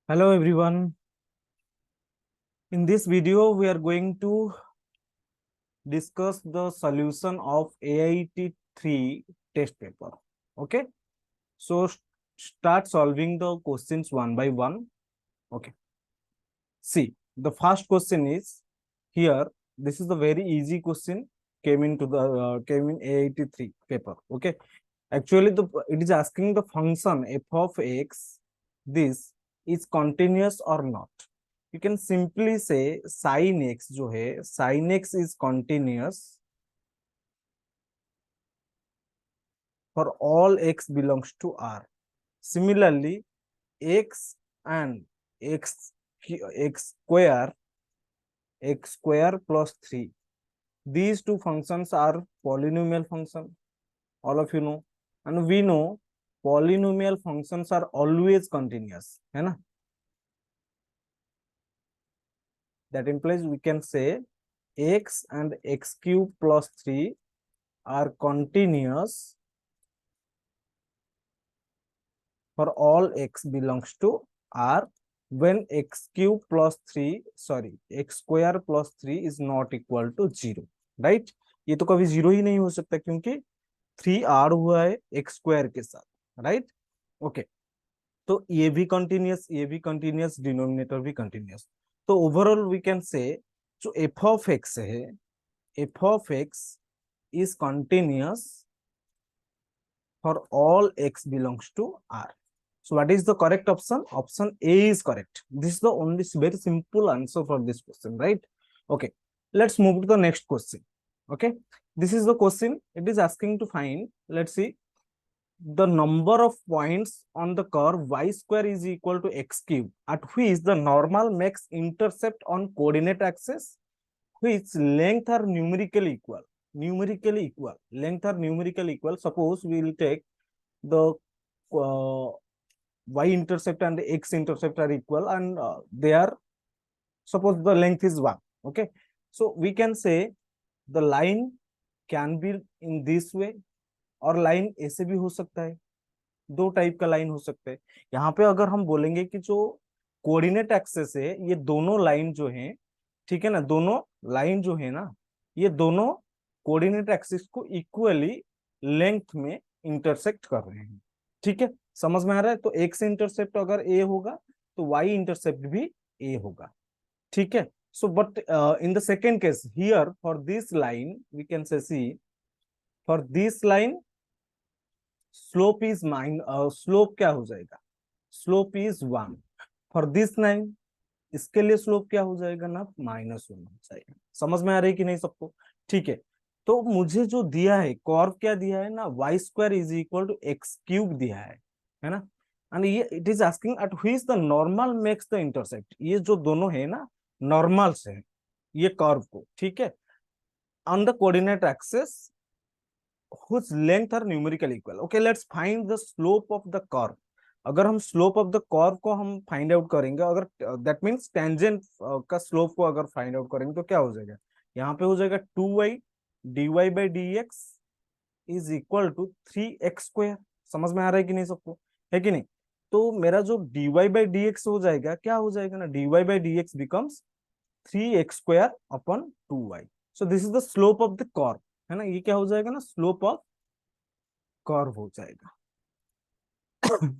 Hello everyone. In this video, we are going to discuss the solution of AIT 3 test paper. Okay. So start solving the questions one by one. Okay. See, the first question is here. This is the very easy question came in AIT 3 paper. Okay. Actually, it is asking the function f of x. This is continuous or not. You can simply say sin x जो है sin x is continuous for all x belongs to R. Similarly, x and x x square plus 3. These two functions are polynomial function. All of you know, and we know polynomial functions are always continuous, है ना? That implies we can say x and x cube plus 3 are continuous for all x belongs to R when x cube plus 3 x square plus 3 is not equal to 0, right? ये तो कभी 0 ही नहीं हो सकता क्योंकि 3R हुआ है x square के साथ, राइट? ओके, तो ये भी कंटिन्यूस डिनोमिनेटर भी कंटिन्यूस. तो ओवरऑल वी कैन से जो f ऑफ x है, f of x is continuous for all x belongs to R. So what is the correct option? Option A is correct. This is the only very simple answer for this question, right? Okay, let's move to the next question. Okay, this is the question. It is asking to find, let's see, the number of points on the curve y square is equal to x cube at which the normal makes intercept on coordinate axis, which length are numerically equal. Length are numerically equal. Suppose we will take the y intercept and x intercept are equal, and they are, suppose the length is 1. Okay, so we can say the line can be in this way, और line ऐसे भी हो सकता है. दो type का line हो सकता है. यहाँ पे अगर हम बोलेंगे कि जो कोऑर्डिनेट एक्सेस है, ये दोनों लाइन जो है, ठीक है ना, दोनों लाइन जो है ना, ये दोनों कोऑर्डिनेट एक्सिस को इक्वली लेंथ में इंटरसेक्ट कर रहे हैं. ठीक है, समझ में आ रहा है? तो एक्स इंटरसेप्ट अगर ए होगा तो वाई इंटरसेप्ट भी ए होगा. ठीक है. So but in the second case here for this line we can say see for this line slope is slope क्या हो जाएगा? Slope is 1. For this line इसके लिए स्लोप क्या हो जाएगा ना? -1 हो जाएगा. समझ में आ रही है कि नहीं सबको? ठीक है. तो मुझे जो दिया है कर्व क्या दिया है ना, y square is equal to x cube दिया है ना. एंड ये it is asking at which the normal makes the intercept. ये जो दोनों है ना, नॉर्मल से है ये कर्व को. ठीक है, on the coordinate axis whose length are numerical equal. Okay, let's find the slope of the curve. अगर हम स्लोप ऑफ द कर्व को हम फाइंड आउट करेंगे, अगर दैट मींस टेंजेंट का स्लोप को अगर फाइंड आउट करेंगे तो क्या हो जाएगा? यहाँ पे हो जाएगा 2y dy by dx is equal to 3x square. समझ में आ रहा है कि नहीं सबको? है कि नहीं? तो मेरा जो dy by dx हो जाएगा, क्या हो जाएगा ना, dy by dx becomes 3x square upon 2y. So this is the slope of the curve, है ना. ये क्या हो जाएगा ना, स्लोप ऑफ कर्व हो जाएगा.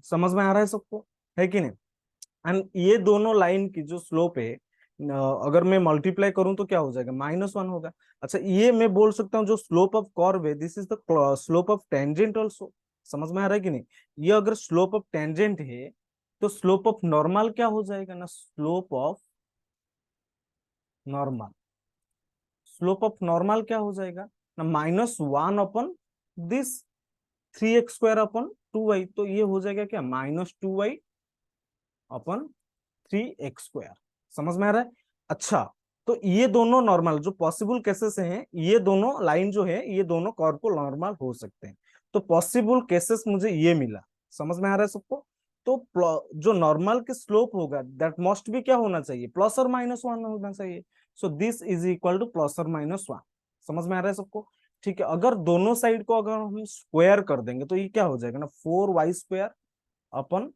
समझ में आ रहा है सबको? है कि नहीं? एंड ये दोनों लाइन की जो स्लोप है, अगर मैं मल्टीप्लाई करूं तो क्या हो जाएगा? -1 होगा. अच्छा, ये मैं बोल सकता हूँ जो स्लोप ऑफ कर्व है, this is the slope of tangent also. समझ में आ रहा है कि नहीं? ये अगर स्लोप ऑफ टेंजेंट है तो स्लोप ऑफ नॉर्मल क्या हो जाएगा ना, slope of normal. Slope of normal क्या हो जाएगा ना, -1 upon this 3x square upon 2y. तो ये हो जाएगा क्या, -2y अपॉन 3x स्क्वायर. समझ में आ रहा है? अच्छा, तो ये दोनों नॉर्मल जो पॉसिबल केसेस हैं, ये दोनों लाइन जो है, ये दोनों कर्व को नॉर्मल हो सकते हैं. तो पॉसिबल केसेस मुझे ये मिला. समझ में आ रहा है सबको? तो जो नॉर्मल के स्लोप होगा दैट मस्ट भी क्या होना चाहिए, +or -1 होना चाहिए. So this is equal to +or -1. समझ में आ रहा है सबको? ठीक है. अगर दोनों साइड को अगर हम स्क्वायर कर देंगे तो ये क्या हो जाएगा ना, 4y square upon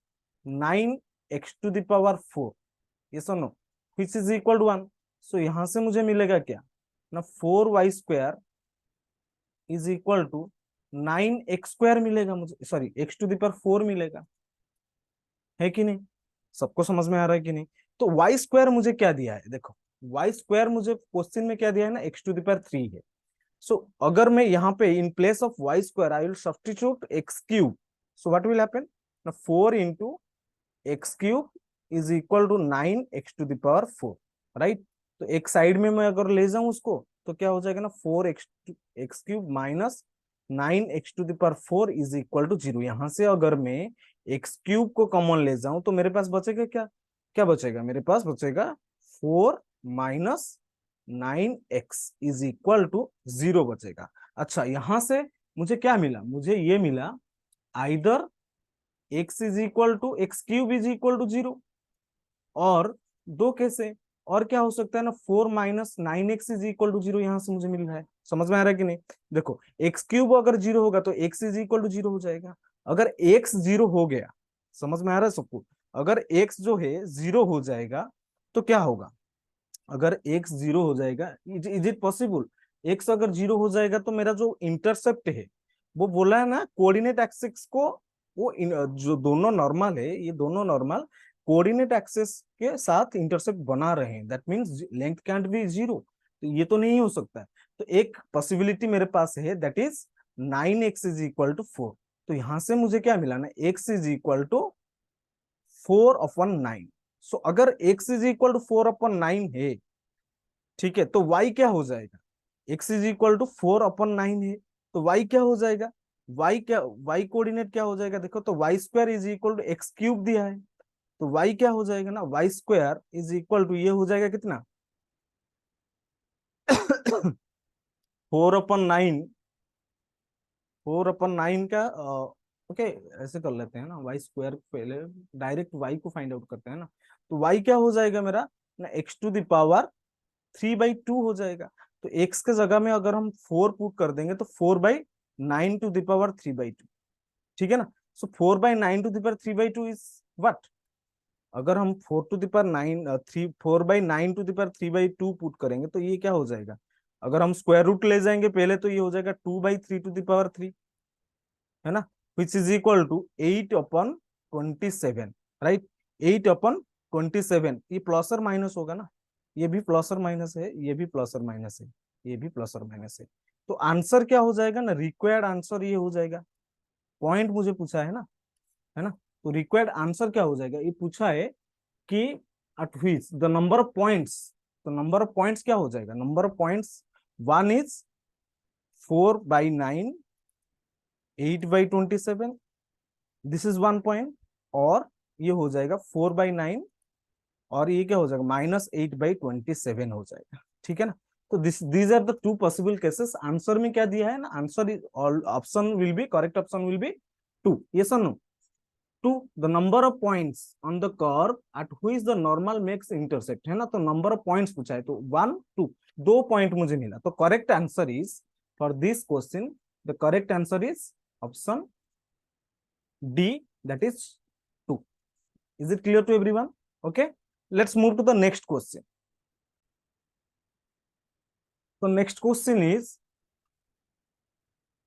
9 x to the power 4, ये सुनो, which is equal to 1। So यहां से मुझे मिलेगा क्या ना, 4y² is equal to 9x² मिलेगा मुझे, sorry x to the power 4 मिलेगा, है कि नहीं? सबको समझ में आ रहा है कि नहीं? तो y² मुझे क्या दिया है, देखो y² मुझे क्वेश्चन में क्या दिया है ना, एक्स टू द पावर 3 है। सो अगर मैं यहाँ पे in place of y² I will substitute x³, so what will happen ना, 4 into x³ is equal to 9x⁴, right? तो एक साइड में मैं अगर ले जाऊं उसको तो क्या हो जाएगा ना, 4x³ minus 9x⁴ is equal to 0। यहां से अगर मैं x³ को कॉमन ले जाऊं तो मेरे पास बचेगा क्या, क्या बचेगा, मेरे पास बचेगा 4 minus 9x is equal to 0 बचेगा। अच्छा, यहां से मुझे क्या मिला, मुझे ये मिला either x is equal to x³ is equal to 0, और दो कैसे, और क्या हो सकता है ना, 4 minus 9x is equal to 0, यहां से मुझे मिल रहा है। समझ में आ रहा है कि नहीं? देखो x³ अगर 0 होगा तो x इज इक्वल टू 0 हो जाएगा। अगर x 0 हो गया, समझ में आ रहा है सबको, अगर x जो है 0 हो जाएगा तो क्या होगा, अगर x 0 हो जाएगा, इज इट पॉसिबल, x अगर 0 हो जाएगा तो मेरा जो इंटरसेप्ट है, वो बोला है ना कोऑर्डिनेट एक्सिस को, वो जो दोनों नॉर्मल है, ये दोनों नॉर्मल कोऑर्डिनेट एक्सिस के साथ इंटरसेप्ट बना रहे हैं, that means length cantt B 0, तो ये तो नहीं हो सकता है। तो एक पॉसिबिलिटी मेरे पास है, that is 9x is equal to 4। तो यहां से मुझे क्या मिला ना, x is equal to 4/9। So अगर x इज इक्वल टू 4/9 है, ठीक है, तो y क्या हो जाएगा, x इज इक्वल टू 4/9 है, तो y क्या हो जाएगा, y क्या, y कोऑर्डिनेट क्या हो जाएगा, देखो तो y² is equal to x³ दिया है, तो y क्या हो जाएगा ना, y² इज इक्वल टू ये हो जाएगा कितना 4/9, 4/9 का ओके, ऐसे कर लेते हैं ना, y² पहले डायरेक्ट y को फाइंड आउट करते हैं ना, तो y क्या हो जाएगा मेरा ना, x⁵ हो जाएगा। तो x के जगह में अगर हम 4 पुट कर देंगे तो 4/9⁵, ठीक है ना? सो 4/9⁵ इज व्हाट, अगर हम 4/9 पुट करेंगे तो ये क्या हो जाएगा, अगर हम स्क्वायर रूट ले जाएंगे पहले तो ये हो जाएगा 2/3⁵, है ना, which is equal to 8/27, right? 8/27, ये प्लस और माइनस होगा ना, ये भी प्लस और माइनस है, ये भी प्लस और माइनस है, ये भी प्लस और माइनस है। तो आंसर क्या हो जाएगा ना, रिक्वायर्ड आंसर ये हो जाएगा, पॉइंट मुझे पूछा है ना, तो रिक्वायर्ड आंसर क्या हो जाएगा, ये पूछा है कि at which the number of points, तो नंबर ऑफ पॉइंट्स क्या हो जाएगा, number of points, one is 4/9, 8/27, this is one point, और ये हो जाएगा 4/9, और ये क्या हो जाएगा -8/27 हो जाएगा, ठीक है ना? तो these are the two possible cases. Answer में क्या दिया है ना, answer is option will be, correct option will be 2, yes or no? To the number of points on the curve at which the normal makes intersect, है ना, तो number of points पूछा है, तो 1 2, दो पॉइंट मुझे मिला, तो correct answer is for this question, the correct answer is option D, that is 2। Is it clear to everyone? Okay, let's move to the next question. तो next question is,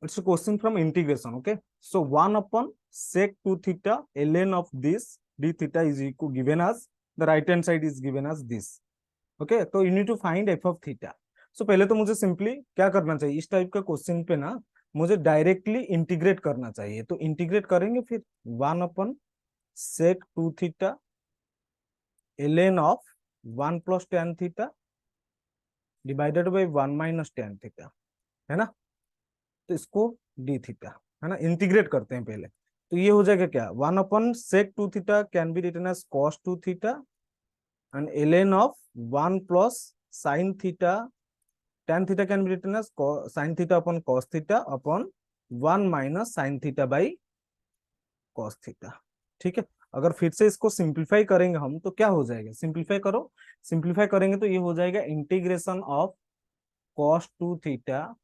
it's a question from integration, okay? So 1/sec2 theta ln of this d theta is equal, given as the right hand side is given as this, okay? तो you need to find f of theta. So पहले तो मुझे simply क्या करना चाहिए, इस type का question पे ना मुझे डायरेक्टली इंटीग्रेट करना चाहिए, तो इंटीग्रेट करेंगे फिर 1/sec2 theta ln of 1 + tan theta divided by 1 - tan theta, है ना, तो इसको डी थीटा, है ना, इंटीग्रेट करते हैं पहले, तो ये हो जाएगा क्या, 1/sec2 theta can be written as cos 2 theta and ln of 1 + sin theta tan theta can be written as sin theta upon cos theta upon 1 - sin theta by cos theta, ठीक है? अगर फिर से इसको सिंप्लीफाई करेंगे हम तो क्या हो जाएगा, सिंप्लीफाई करो, सिंप्लीफाई करेंगे तो ये हो जाएगा integration of cos 2 theta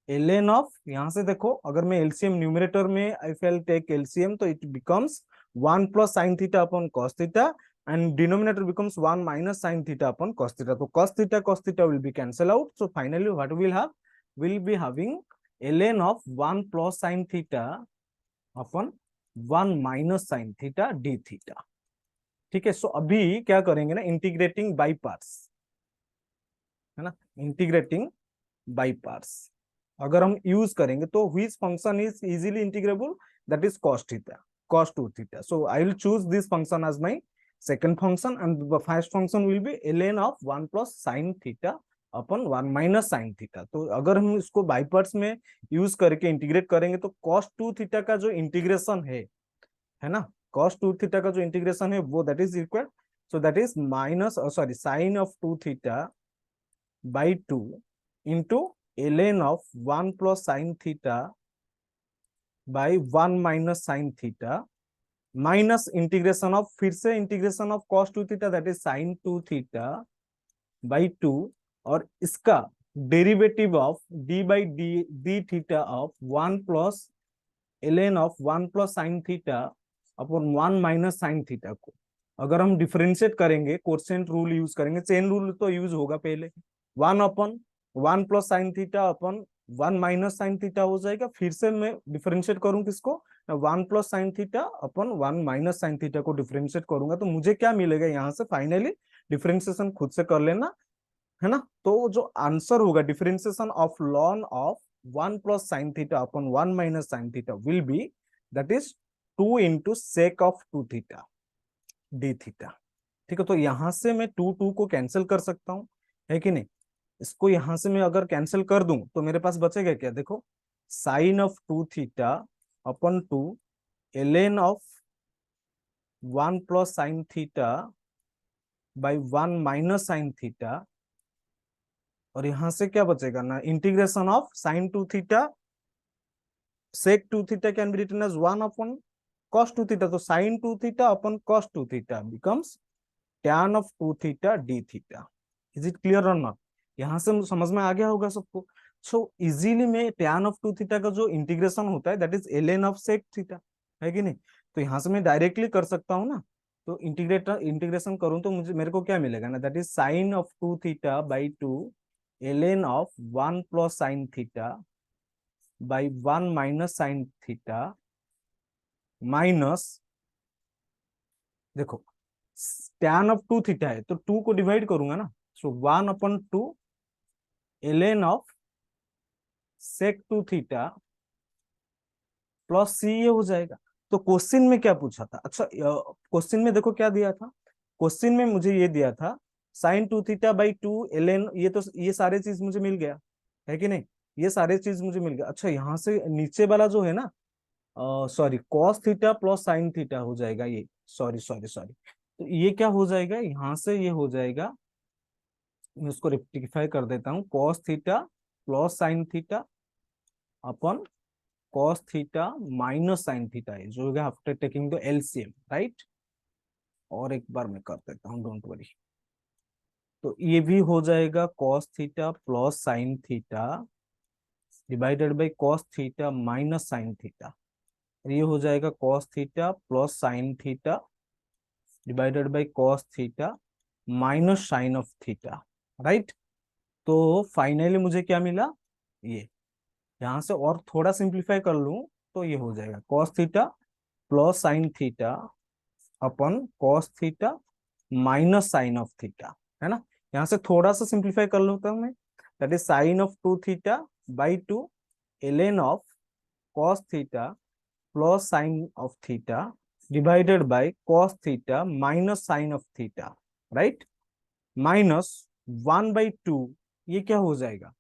ln of, यहां से देखो अगर मैं एलसीएम न्यूमरेटर में इफ आई टेक एलसीएम तो it becomes 1 plus sin theta upon cos theta, and denominator becomes 1 minus sin theta upon cos theta. So cos theta will be cancelled out. So finally what we will have, we'll be having ln of 1 plus sin theta upon 1 minus sin theta d theta. ठीक है, सो अभी क्या करेंगे ना, integrating by parts, है ना, integrating by parts अगर हम यूज करेंगे तो which function is easily integrable, that is cos theta, cos 2 theta. So I will choose this function as my second function, and the first function will be ln of 1 plus sin theta upon 1 minus sine theta. तो अगर हम इसको by parts में use करके integrate करेंगे तो cos 2 theta का जो इंटीग्रेशन है ना, cos 2 थीटा का जो इंटीग्रेशन है वो that is equal, so that is minus sorry sine of 2 theta by 2 into ln of 1 plus sin theta by 1 minus sin theta minus integration of, फिर से integration of cos 2 theta that is sin 2 theta by 2, और इसका derivative of d by D theta of 1 plus ln of 1 plus sin theta upon 1 minus sin theta को अगर हम differentiate करेंगे, quotient rule use करेंगे, chain rule तो use होगा पहले, 1 upon 1 plus sine theta upon 1 minus sine theta हो जाएगा. फिर से मैं डिफरेंशिएट करूं किसको, 1 plus sine theta upon 1 minus sine theta को डिफरेंशिएट करूंगा तो मुझे क्या मिलेगा यहाँ से, फाइनली डिफरेंशिएशन खुद से कर लेना, है ना. तो जो आंसर होगा differentiation of lawn of 1 plus sine theta upon 1 minus sine theta will be that is 2 into sake of 2 theta D theta. ठीक है, तो यहां से मैं 2 को कैंसिल कर सकता हूं, है कि नहीं. इसको यहां से मैं अगर कैंसिल कर दूं तो मेरे पास बचेगा क्या, देखो sine of 2 theta upon 2 ln of 1 plus sine theta by 1 minus sine theta, और यहां से क्या बचेगा ना, integration of sine 2 theta sec 2 theta can be written as 1 upon cos 2 theta. तो sine 2 theta upon cos 2 theta becomes tan of 2 theta D theta. Is it clear or not, यहां से समझ में आ गया होगा सबको. सो इजीली में tan ऑफ 2 थीटा का जो इंटीग्रेशन होता है that is ln of sec theta, है कि नहीं. तो यहां से मैं डायरेक्टली कर सकता हूं ना, तो इंटीग्रेशन करूं तो मुझे मेरे को क्या मिलेगा ना, that is sine of 2 theta by 2 ln of 1 plus sine theta by 1 minus sine theta minus, देखो tan ऑफ 2 थीटा है तो 2 को डिवाइड करूंगा ना, so 1 upon 2 ln of sec 2 theta plus C, ये हो जाएगा. तो क्वेश्चन में क्या पूछा था, अच्छा क्वेश्चन में देखो क्या दिया था, क्वेश्चन में मुझे ये दिया था साइन 2 थीटा बाई 2 ln, ये तो ये सारे चीज मुझे मिल गया, है कि नहीं, ये सारे चीज मुझे मिल गया. अच्छा यहाँ से नीचे वाला जो है ना, sorry cos theta plus sine theta हो जाएगा ये, सॉरी सॉरी सॉरी, तो ये क्या हो जाएगा, यहाँ से ये हो जाएगा, मैं उसको रेक्टिफाई कर देता हूँ, cos theta plus sine theta upon cos theta minus sine theta है जो होगा after taking the LCM, right. और एक बार मैं कर देता हूँ, डोंट वरी. तो ये भी हो जाएगा cos theta plus sine theta divided by cos theta minus sine theta, ये हो जाएगा cos theta plus sine theta divided by cos theta minus sine of theta, right. तो फाइनली मुझे क्या मिला, ये यहां से और थोड़ा सिंप्लीफाई कर लूं तो ये हो जाएगा cos theta plus sine theta upon cos theta minus sine of theta, है ना. यहाँ से थोड़ा सा सिंप्लीफाई कर लूंगा मैं, that is sine of 2 theta by 2 ln of cos theta plus sine of theta divided by cos theta minus sine of theta, right. Minus 1/2, ये क्या हो जाएगा,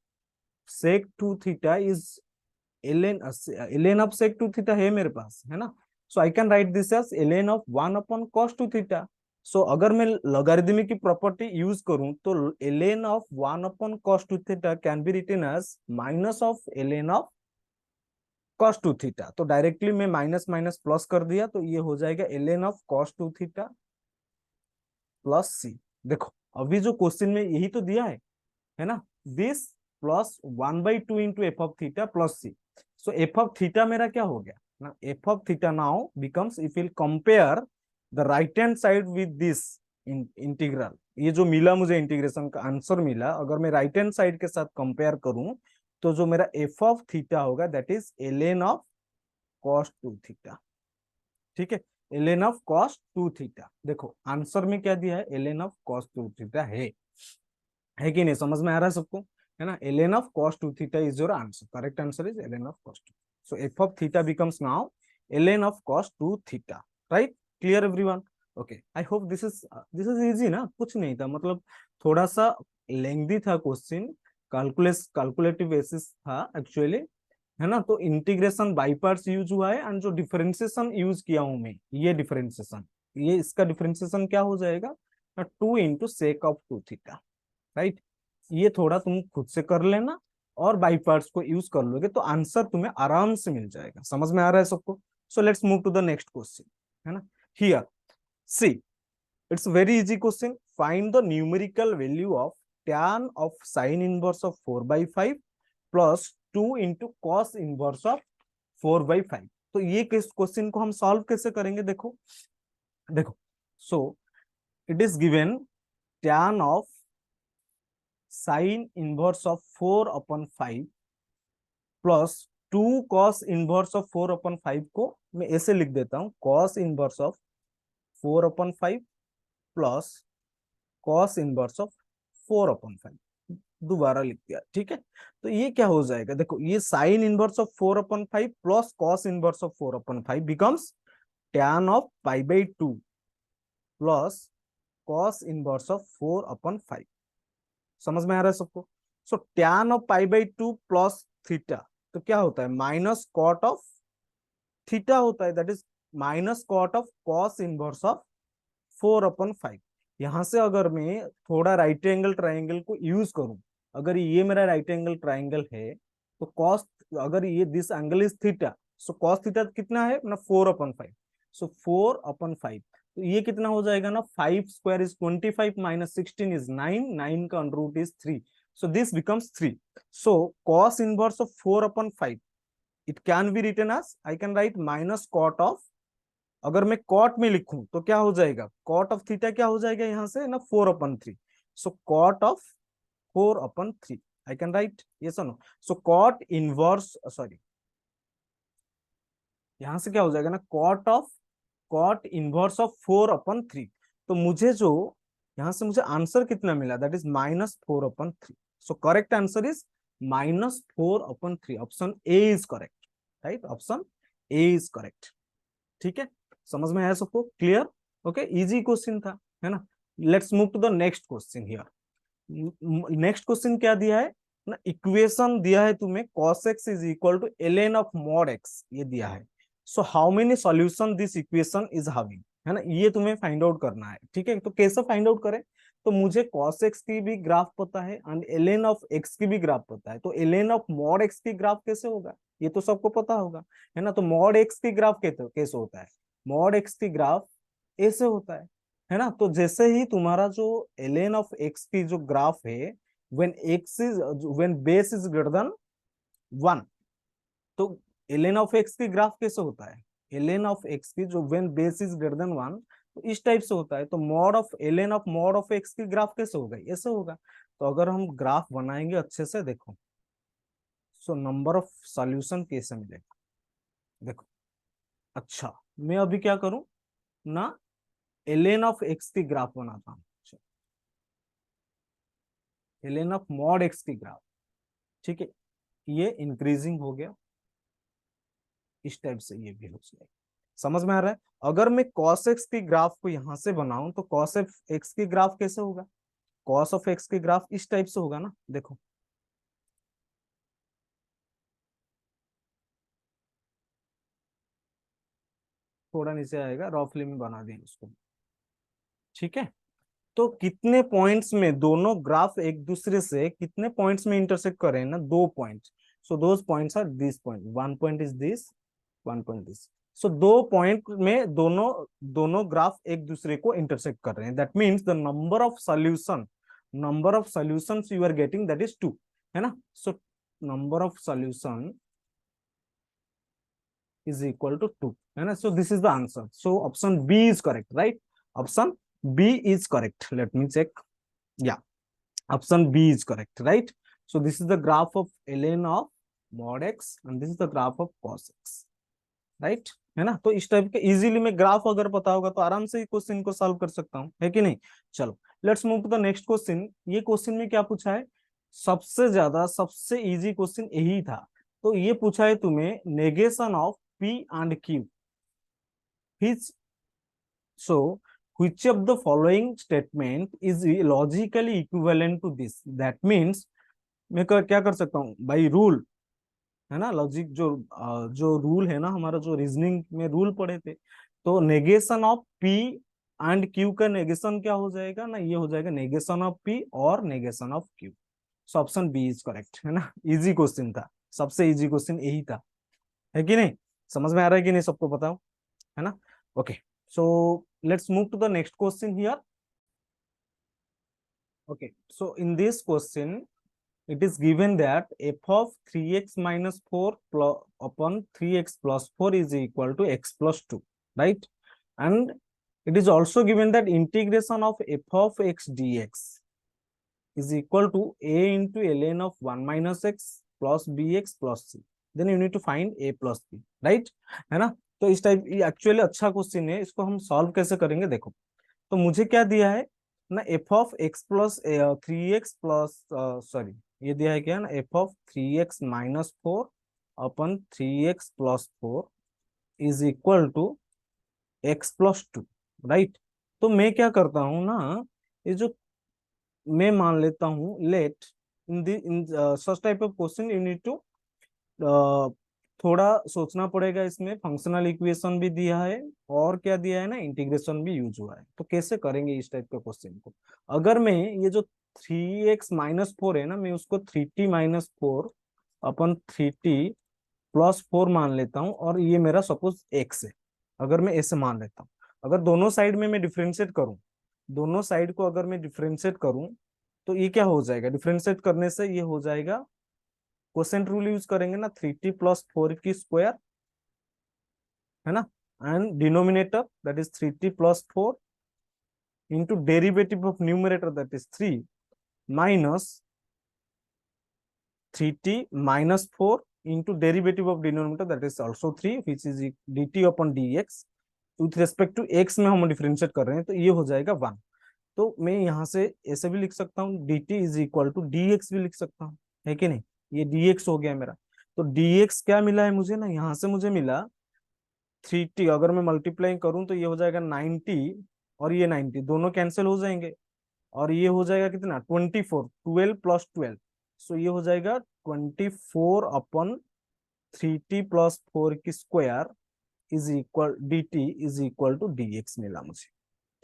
sec 2 theta is ln of sec 2 theta है मेरे पास, है ना. So I can write this as ln of 1 upon cos 2 theta. So अगर मैं लॉगरिदमिक की प्रॉपर्टी यूज करूं तो ln of 1 upon cos 2 theta can be written as minus of ln of cos 2 theta. तो डायरेक्टली मैं minus minus plus कर दिया तो ये हो जाएगा ln of cos 2 theta plus C. देखो अभी जो क्वेश्चन में यही तो दिया है ना, this plus 1/2 into F of theta plus C. So F of theta मेरा क्या हो गया, ना, F of theta now becomes, if we'll compare the right hand side with this integral, ये जो मिला मुझे इंटीग्रेशन का आंसर मिला, अगर मैं राइट हैंड साइड के साथ कंपेयर करूं तो जो मेरा एफ ऑफ थीटा होगा that is ln of cos 2 theta. ठीक है, ln ऑफ cos 2 थीटा। देखो आंसर में क्या दिया है, ln ऑफ cos 2 थीटा है कि नहीं, समझ में आ रहा है सबको, है ना। ln of cos 2 theta is your answer, correct answer is ln of cos 2। So f of theta becomes now ln of cos 2 theta, right. Clear everyone? Okay, I hope this is easy ना, कुछ नहीं था, मतलब थोड़ा सा lengthy था question, calculative basis था actually, है ना। तो इंटीग्रेशन बाई पार्ट्स यूज हुआ है, एंड जो डिफरेंशिएशन यूज किया हूं मैं, ये डिफरेंशिएशन, ये इसका डिफरेंशिएशन क्या हो जाएगा, 2 × sec ऑफ 2 थीटा, राइट। ये थोड़ा तुम खुद से कर लेना और बाई पार्ट्स को यूज कर लोगे तो आंसर तुम्हें आराम से मिल जाएगा। समझ में आ रहा है सबको? So let's move to the next question, है ना। Here see, it's very easy question. Find the numerical value of tan of sin inverse of 4/5 plus 2 × cos inverse of 4/5। तो ये क्वेश्चन को हम सॉल्व कैसे करेंगे, देखो देखो। So it is given tan of sine inverse of 4/5 plus 2 cos inverse of 4/5 को मैं ऐसे लिख देता हूं, cos inverse of 4/5 plus cos inverse of 4/5, दोबारा लिख दिया, ठीक है। तो ये क्या हो जाएगा, देखो ये sine inverse of 4/5 plus cos inverse of 4/5 becomes tan of π/2 plus cos inverse of 4/5। समझ में आ रहा है सबको? So tan of π/2 plus theta, तो क्या होता है, माइनस कॉट ऑफ थीटा होता है, that is minus cot of cos inverse of 4/5। यहां से अगर मैं थोड़ा राइट एंगल ट्राइंगल को यूज करूं, अगर ये मेरा राइट एंगल ट्राइंगल है तो कॉस, अगर ये this angle is theta, so cos theta कितना है ना, 4/5। सो 4/5, तो ये कितना हो जाएगा ना, 5² इज 25 माइनस 16 इज 9, 9 का under root is 3, so this becomes 3। So cos inverse of 4/5 it can be written as, I can write minus cot of, अगर मैं कॉट में लिखूं तो क्या हो जाएगा, कॉट ऑफ थीटा क्या हो जाएगा यहां से ना, 4/3। So cot of 4/3 I can write, ये सुनो। सो कॉट इनवर्स, सॉरी, यहां से क्या हो जाएगा ना, कॉट इनवर्स ऑफ 4/3। तो मुझे जो यहां से मुझे आंसर कितना मिला, that is -4/3। So correct answer is -4/3, option A is correct, right, option A is correct. ठीक है, समझ में आया सबको, क्लियर? ओके, इजी क्वेश्चन था, है ना। Let's move to the next question here. Next question क्या दिया है ना, इक्वेशन दिया है तुम्हें cos x is equal to ln of mod x, ये दिया है। So how many solution this equation is having, है ना, ये तुम्हें फाइंड आउट करना है। ठीक है, तो कैसे फाइंड आउट करें, तो मुझे cos x की भी ग्राफ पता है एंड ln ऑफ x की भी ग्राफ पता है, तो ln ऑफ mod x की ग्राफ कैसे होगा, ये तो सबको पता होगा, है ना। तो mod x की ग्राफ कैसे होता है, mod x की ग्राफ ऐसे होता है ना। तो जैसे ही तुम्हारा जो ln ऑफ x की जो ग्राफ है, when base is greater then 1, तो ln ऑफ x की ग्राफ कैसे होता है, ln ऑफ x की जो when base is greater then 1, तो इस टाइप से होता है। तो mod ऑफ x की ग्राफ कैसे होगा, ऐसे होगा। तो अगर हम ग्राफ बनाएंगे अच्छे से, देखो, सो नंबर ऑफ सॉल्यूशन कैसे मिलेगा, देखो। अच्छा, मैं अभी क्या करूं ना, ln ऑफ x की ग्राफ बनाता हूं, ln ऑफ mod x की ग्राफ, ठीक है। ये इंक्रीजिंग हो गया, इस टाइप से ये भी हो जाएगा। समझ में आ रहा है? अगर मैं cos x की ग्राफ को यहां से बनाऊं तो cos ऑफ x की ग्राफ कैसे होगा, cos ऑफ x की ग्राफ इस टाइप से होगा ना, देखो। थोड़ा नीचे आएगा, रफली में बना दें उसको, ठीक है। तो कितने पॉइंट्स में दोनों ग्राफ एक दूसरे से कितने पॉइंट्स में इंटरसेक्ट कर रहे हैं ना, 2 point. So those points are this point, 1 point is this, 1 point this. So 2 point में दोनों दोनों ग्राफ एक दूसरे को इंटरसेक्ट कर रहे हैं, that means the number of solution you are getting that is 2, है ना। So number of solution is equal to 2, है ना. So this is the answer. So option B is correct, right. Option B is correct. Let me check. Yeah, option B is correct, right? So this is the graph of ln of mod x and this is the graph of cos x, right? है ना. तो इस type के easily में graph अगर पता होगा तो आराम से क्वेश्चन को सॉल्व कर सकता हूँ, है कि नहीं. चलो, let's move to the next question. ये क्वेश्चन में क्या पूछा है, सबसे ज्यादा सबसे इजी क्वेश्चन यही था. तो ये पूछा है तुम्हें negation of P and Q. Hitch So, which of the following statement is logically equivalent to this? That means मैं क्या कर सकता हूँ बाई रूल, है ना. लॉजिक जो रूल है ना हमारा, जो रीजनिंग में रूल पढ़े थे. तो negation of P and Q का नेगेशन क्या हो जाएगा ना, ये हो जाएगा नेगेशन ऑफ पी और negation of Q. So option B is correct, है ना. इजी क्वेश्चन था, सबसे इजी क्वेश्चन यही था, है कि नहीं. समझ में आ रहा है कि नहीं सबको, बताओ, है ना. Okay, so let's move to the next question here. Okay, so in this question it is given that f of 3x minus 4 upon 3x plus 4 is equal to x plus 2, right? And it is also given that integration of f of x dx is equal to a into ln of 1 minus x plus bx plus c. Then you need to find a plus b, right? है ना. तो इस type ये actually अच्छा question है. इसको हम solve कैसे करेंगे, देखो. तो मुझे क्या दिया है ना, F of x plus 3x plus, sorry, ये दिया है क्या ना, F of 3x minus 4 upon 3x plus 4 is equal to x plus 2, right. तो मैं क्या करता हूँ ना, ये जो मैं मान लेता हूँ, let in such type of question you need to थोड़ा सोचना पड़ेगा. इसमें फंक्शनल इक्वेशन भी दिया है और क्या दिया है ना, इंटीग्रेशन भी यूज हुआ है. तो कैसे करेंगे इस टाइप के क्वेश्चन को. अगर मैं ये जो 3x माइनस 4 है ना, मैं उसको 3t minus 4 upon 3t plus 4 मान लेता हूँ और ये मेरा सपोज x है. अगर मैं ऐसे मान लेता हूँ, अगर दोनों साइड में मैं डिफ्रेंशिएट करूँ, दोनों साइड को अगर मैं डिफ्रेंशिएट करूँ, तो ये क्या हो जाएगा, डिफ्रेंशिएट करने से ये हो जाएगा, क्वोशिएंट रूल यूज करेंगे ना, 3t प्लस 4 की स्क्वायर, है ना. And denominator that is 3t plus 4 into derivative of numerator that is 3 minus 3t minus 4 into derivative of denominator that is also 3 which is dt upon dx. With respect to x में हम differentiate कर रहे हैं, तो ये हो जाएगा 1. तो मैं यहाँ से ऐसे भी लिख सकता हूँ, dt is equal to dx भी लिख सकता हूँ, है कि नहीं. ये dx हो गया मेरा. तो dx क्या मिला है मुझे ना, यहाँ से मुझे मिला 3t. अगर मैं मल्टीप्लाई करूं तो ये हो जाएगा 90 और ये 90 दोनों कैंसिल हो जाएंगे और ये हो जाएगा कितना, 24, 12 प्लस 12. सो ये हो जाएगा 24 अपन 3t प्लस 4 की square is equal dt is equal to dx मिला मुझे.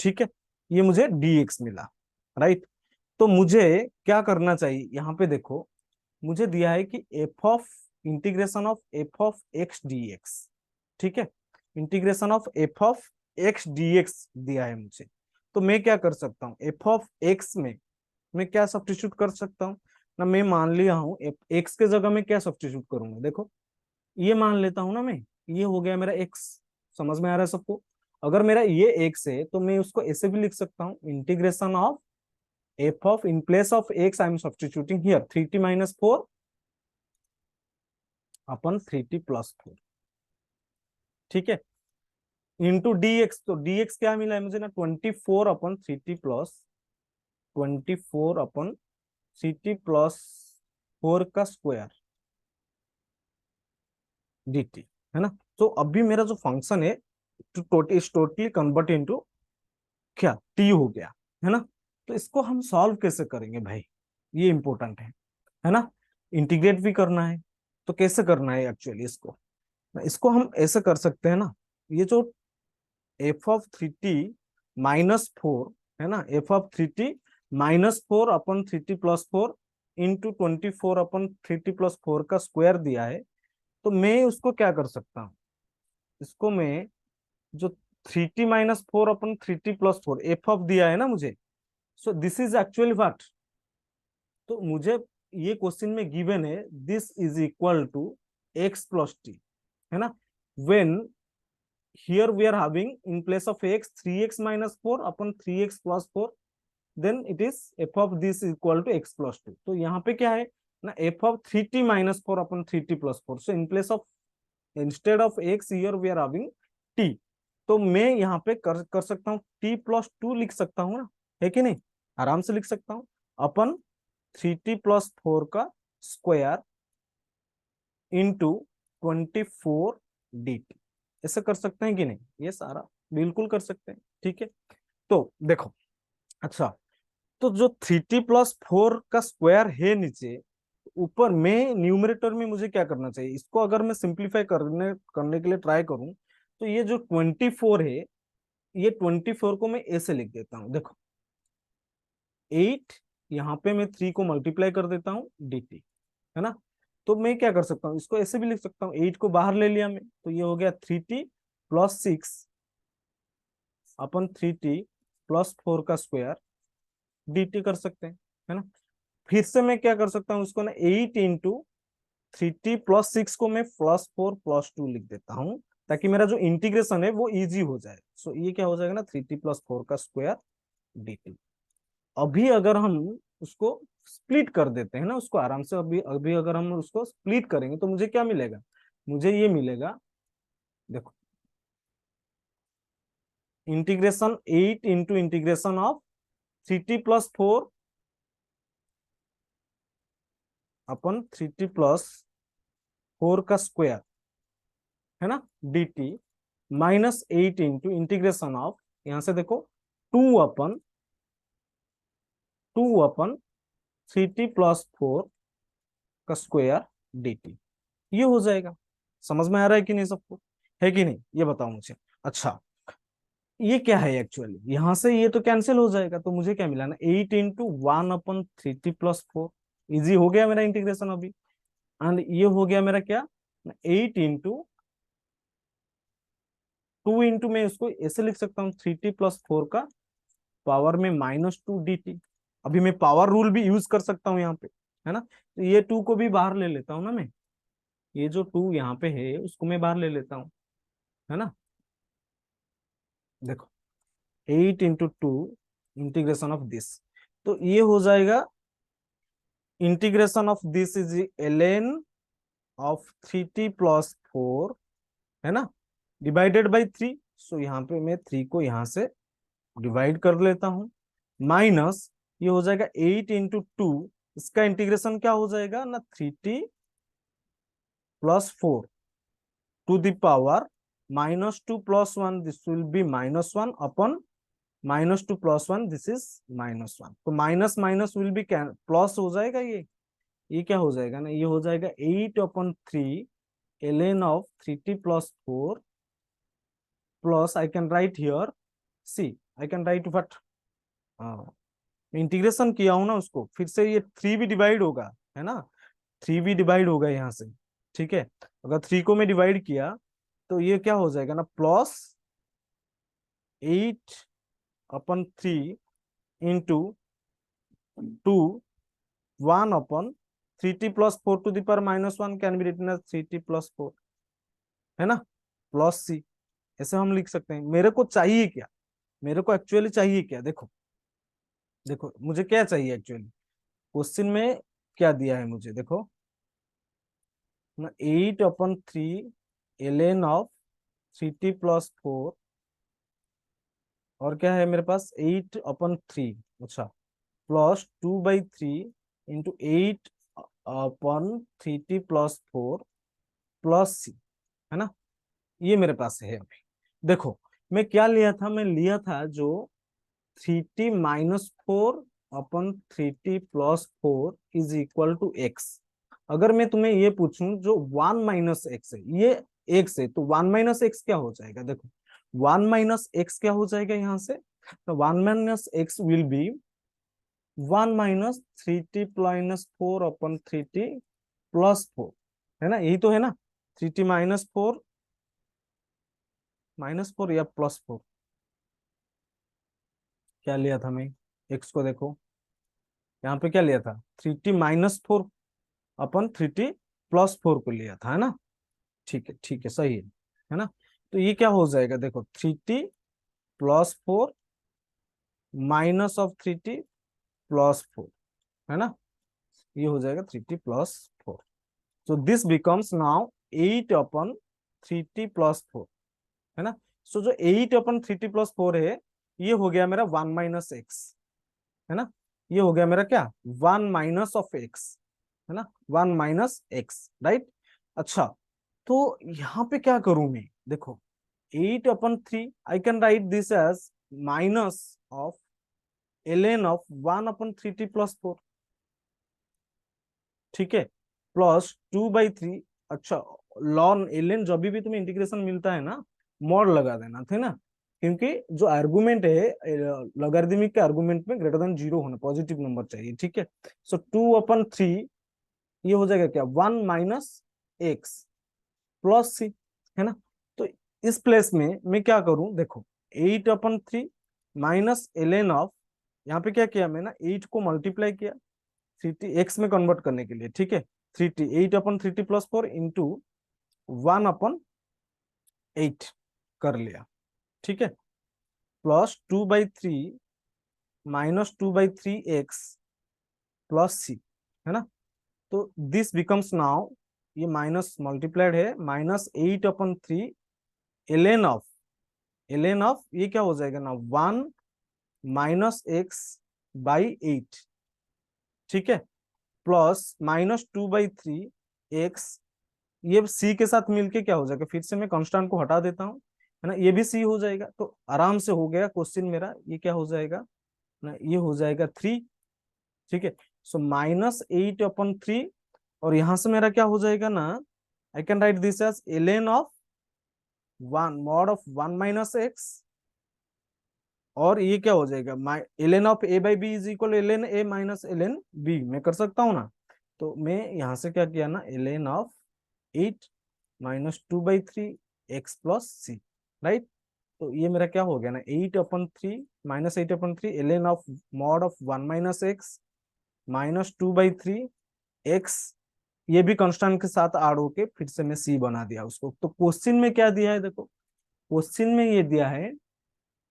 ठीक है, ये मुझे dx मिला, राइट. तो मुझे क्या करना चाहिए, यहाँ पे देखो मुझे दिया है कि f of integration of f of x dx, ठीक है. Integration of f of x dx दिया है मुझे. तो मैं क्या कर सकता हूँ, f ऑफ x में मैं क्या सब्स्टिट्यूट कर सकता हूँ ना, मैं मान लिया हूँ x के जगह में क्या सब्स्टिट्यूट करूंगा, देखो ये मान लेता हूँ ना मैं, ये हो गया मेरा x. समझ में आ रहा है सबको. अगर मेरा ये x है तो मैं उसको ऐसे भी लिख सकता हूँ, integration of f of, in place of x I am substituting here 3t minus 4 upon 3t plus 4, ठीक है, इंटू dx. तो dx क्या मिला है मुझे ना, 24 अपन 3t प्लस 24 अपन 3t प्लस 4 का स्क्वायर dt, है ना. तो अभी मेरा जो फंक्शन है टोटली कन्वर्ट इनटू क्या, t हो गया, है ना. तो इसको हम सॉल्व कैसे करेंगे भाई, ये इंपॉर्टेंट है ना. इंटीग्रेट भी करना है, तो कैसे करना है एक्चुअली इसको, इसको हम ऐसे कर सकते हैं ना, ये जो एफ ऑफ 3t माइनस 4 है ना, F of 3t minus 4 upon 3t plus 4 into 24 upon 3t plus 4 का स्क्वायर दिया है. तो मैं उसको क्या कर सकता हूँ, इसको मैं जो 3t minus 4 upon 3t plus 4 F of दिया है ना मुझे, so this is actually what. तो मुझे ये क्वेश्चन में गिवन है this is equal to x plus T, है ना. when here we are having in place of x 3x minus 4 upon 3x plus 4, then it is f of this is equal to x plus 2. तो यहाँ पे क्या है ना, f of 3t minus 4 upon 3t plus 4. So in place of instead of x here we are having t. तो मैं यहाँ पे कर सकता हूँ t plus 2 लिख सकता हूँ ना, है कि नहीं, आराम से लिख सकता हूँ अपन 3t plus 4 का स्क्वायर इंटू 24 dt. ऐसे कर सकते हैं कि नहीं, ये सारा बिल्कुल कर सकते हैं, ठीक है। तो देखो, अच्छा, तो जो 3t plus 4 का स्क्वायर है नीचे, ऊपर में न्यूमरेटर में मुझे क्या करना चाहिए, इसको अगर मैं सिंप्लीफाई करने के लिए ट्राई करूं, तो ये जो 24 है, ये 24 को मैं ऐसे लिख देता हूं, देखो 8, यहाँ पे मैं 3 को मल्टीप्लाई कर देता हूँ dt, है ना। तो मैं क्या कर सकता हूँ, इसको ऐसे भी लिख सकता हूँ, 8 को बाहर ले लिया मैं, तो ये हो गया 3t प्लस 6 अपन 3t प्लस 4 का स्क्वायर dt कर सकते हैं, है ना। फिर से मैं क्या कर सकता हूँ, उसको ना 8 इंटू 3t प्लस 6 को मैं प्लस 4 प्लस 2 लिख देता हूँ, ताकि मेरा जो इंटीग्रेशन है वो इजी हो जाए। सो ये क्या हो जाएगा ना, 3t प्लस 4 का स्क्वायर dt। अभी अगर हम उसको स्प्लिट कर देते हैं ना, उसको आराम से, अभी अभी अगर हम उसको स्प्लिट करेंगे तो मुझे क्या मिलेगा, मुझे ये मिलेगा, देखो integration 8 into integration of 3t plus 4 upon 3t plus 4 का स्क्वायर, है ना, dt minus 8 into integration of, यहां से देखो 2 अपन 3t प्लस 4 का स्क्वायर dt, ये हो जाएगा। समझ में आ रहा है कि नहीं सबको, है कि नहीं, ये बताओ मुझे। अच्छा, ये क्या है एक्चुअली, यहां से ये तो कैंसिल हो जाएगा, तो मुझे क्या मिला ना, 8 इंटू 1/3t+4, इजी हो गया मेरा इंटीग्रेशन अभी। एंड ये हो गया मेरा क्या, 8 इंटू 2 इंटू, मैं उसको ऐसे लिख सकता हूँ 3t+4 का पावर में -2 dt। अभी मैं पावर रूल भी यूज कर सकता हूँ यहाँ पे, है ना। तो ये 2 को भी बाहर ले लेता हूँ ना मैं, ये जो 2 यहाँ पे है उसको मैं बाहर ले लेता हूँ, है ना। देखो 8 इंटू 2 इंटीग्रेशन ऑफ दिस, तो ये हो जाएगा integration of this is ln of 3t+4, है ना, डिवाइडेड बाई 3। सो यहाँ पे मैं 3 को यहाँ से डिवाइड कर लेता हूँ, माइनस ये हो जाएगा 8 इंटू 2, इसका इंटीग्रेशन क्या हो जाएगा ना, 3t+4 to the power -2+1, this will be -1 upon -2+1, this is -1। तो minus minus will be plus हो जाएगा, ये क्या हो जाएगा ना, ये हो जाएगा 8/3 ln of 3t+4 plus, I can write here, see I can write what, integration किया हूं ना उसको, फिर से ये 3 भी डिवाइड होगा, है ना, 3 भी डिवाइड होगा यहाँ से, ठीक है। अगर 3 को मैं डिवाइड किया तो ये क्या हो जाएगा ना, +8/3 into 1/3t+4 to the power -1 can be written as 3t+4, है ना, प्लस सी, ऐसे हम लिख सकते हैं। मेरे को चाहिए क्या, मेरे को एक्चुअली चाहिए क्या, देखो देखो मुझे क्या चाहिए एक्चुअली, क्वेश्चन में क्या दिया है मुझे, देखो 8/3 ln ऑफ 3t+4, और क्या है मेरे पास 8/3, अच्छा, +2/3 इंटू 8/3t+4 प्लस सी, है ना, ये मेरे पास है अभी। देखो मैं क्या लिया था, मैं लिया था जो 3t-4/3t+4 is equal to x. अगर मैं तुम्हें ये पूछूं जो 1 - x है, ये x है, तो 1 - x क्या हो जाएगा, देखो 1 - x क्या हो जाएगा यहाँ से, तो 1 - x will be 1 - 3t - 4/3t+4, है ना, यही तो है ना, 3t -4 या +4, क्या लिया था मैं, x को देखो, यहाँ पे क्या लिया था, 3t-4/3t+4 को लिया था, है ना। ठीक है, ठीक है, सही है। है ना। तो ये क्या हो जाएगा, देखो 3t+4 -3t+4, है ना। ये हो जाएगा 3t+4। So this becomes now 8/3t+4, है ना। सो जो 8/3t+4 है, ये हो गया मेरा 1 - x, है ना। ये हो गया मेरा क्या, 1 - x, है ना, 1 - x, राइट। अच्छा, तो यहाँ पे क्या करूं मैं, देखो 8/3 I can write this as minus of ln of 1/3t+4, ठीक है, +2/3। अच्छा, लॉन ln जब भी तुम्हें इंटीग्रेशन मिलता है ना, मॉड लगा देना थे ना, क्योंकि जो आर्गुमेंट है लॉगरिदमिक के आर्गुमेंट में ग्रेटर देन 0 होना, पॉजिटिव नंबर चाहिए, ठीक है। सो 2/3 ये हो जाएगा क्या, 1 - x+c, है ना। तो इस प्लेस में मैं क्या करूं, देखो 8/3 माइनस ln ऑफ, यहाँ पे क्या किया मैंने, 8 को मल्टीप्लाई किया 3t x में कन्वर्ट करने के लिए, ठीक है। 3t 8/3t+4 इंटू 1/8 कर लिया, ठीक है, +2/3 -2/3x+c, है ना। तो दिस बिकम्स नाउ, ये माइनस मल्टीप्लाइड है, -8/3 ln ऑफ ये क्या हो जाएगा ना, 1 - x/8, ठीक है, प्लस -2/3x, ये c के साथ मिलके क्या हो जाएगा, फिर से मैं कांस्टेंट को हटा देता हूँ, है ना, ये भी c हो जाएगा, तो आराम से हो गया क्वेश्चन मेरा। ये क्या हो जाएगा ना, ये हो जाएगा 3, ठीक है। सो -8/3, और यहां से मेरा क्या हो जाएगा ना, I can write this as ln of 1 mod of 1 - x, और ये क्या हो जाएगा, ln of a/b = ln a - ln b, मैं कर सकता हूँ ना। तो मैं यहाँ से क्या किया ना, ln of 8 -2/3x+c, राइट। तो ये मेरा क्या हो गया ना, 8/3 -8/3 ln of mod of 1 - x -2/3x, ये भी कांस्टेंट के साथ ऐड होके फिर से मैं c बना दिया उसको। तो क्वेश्चन में क्या दिया है, देखो क्वेश्चन में ये दिया है,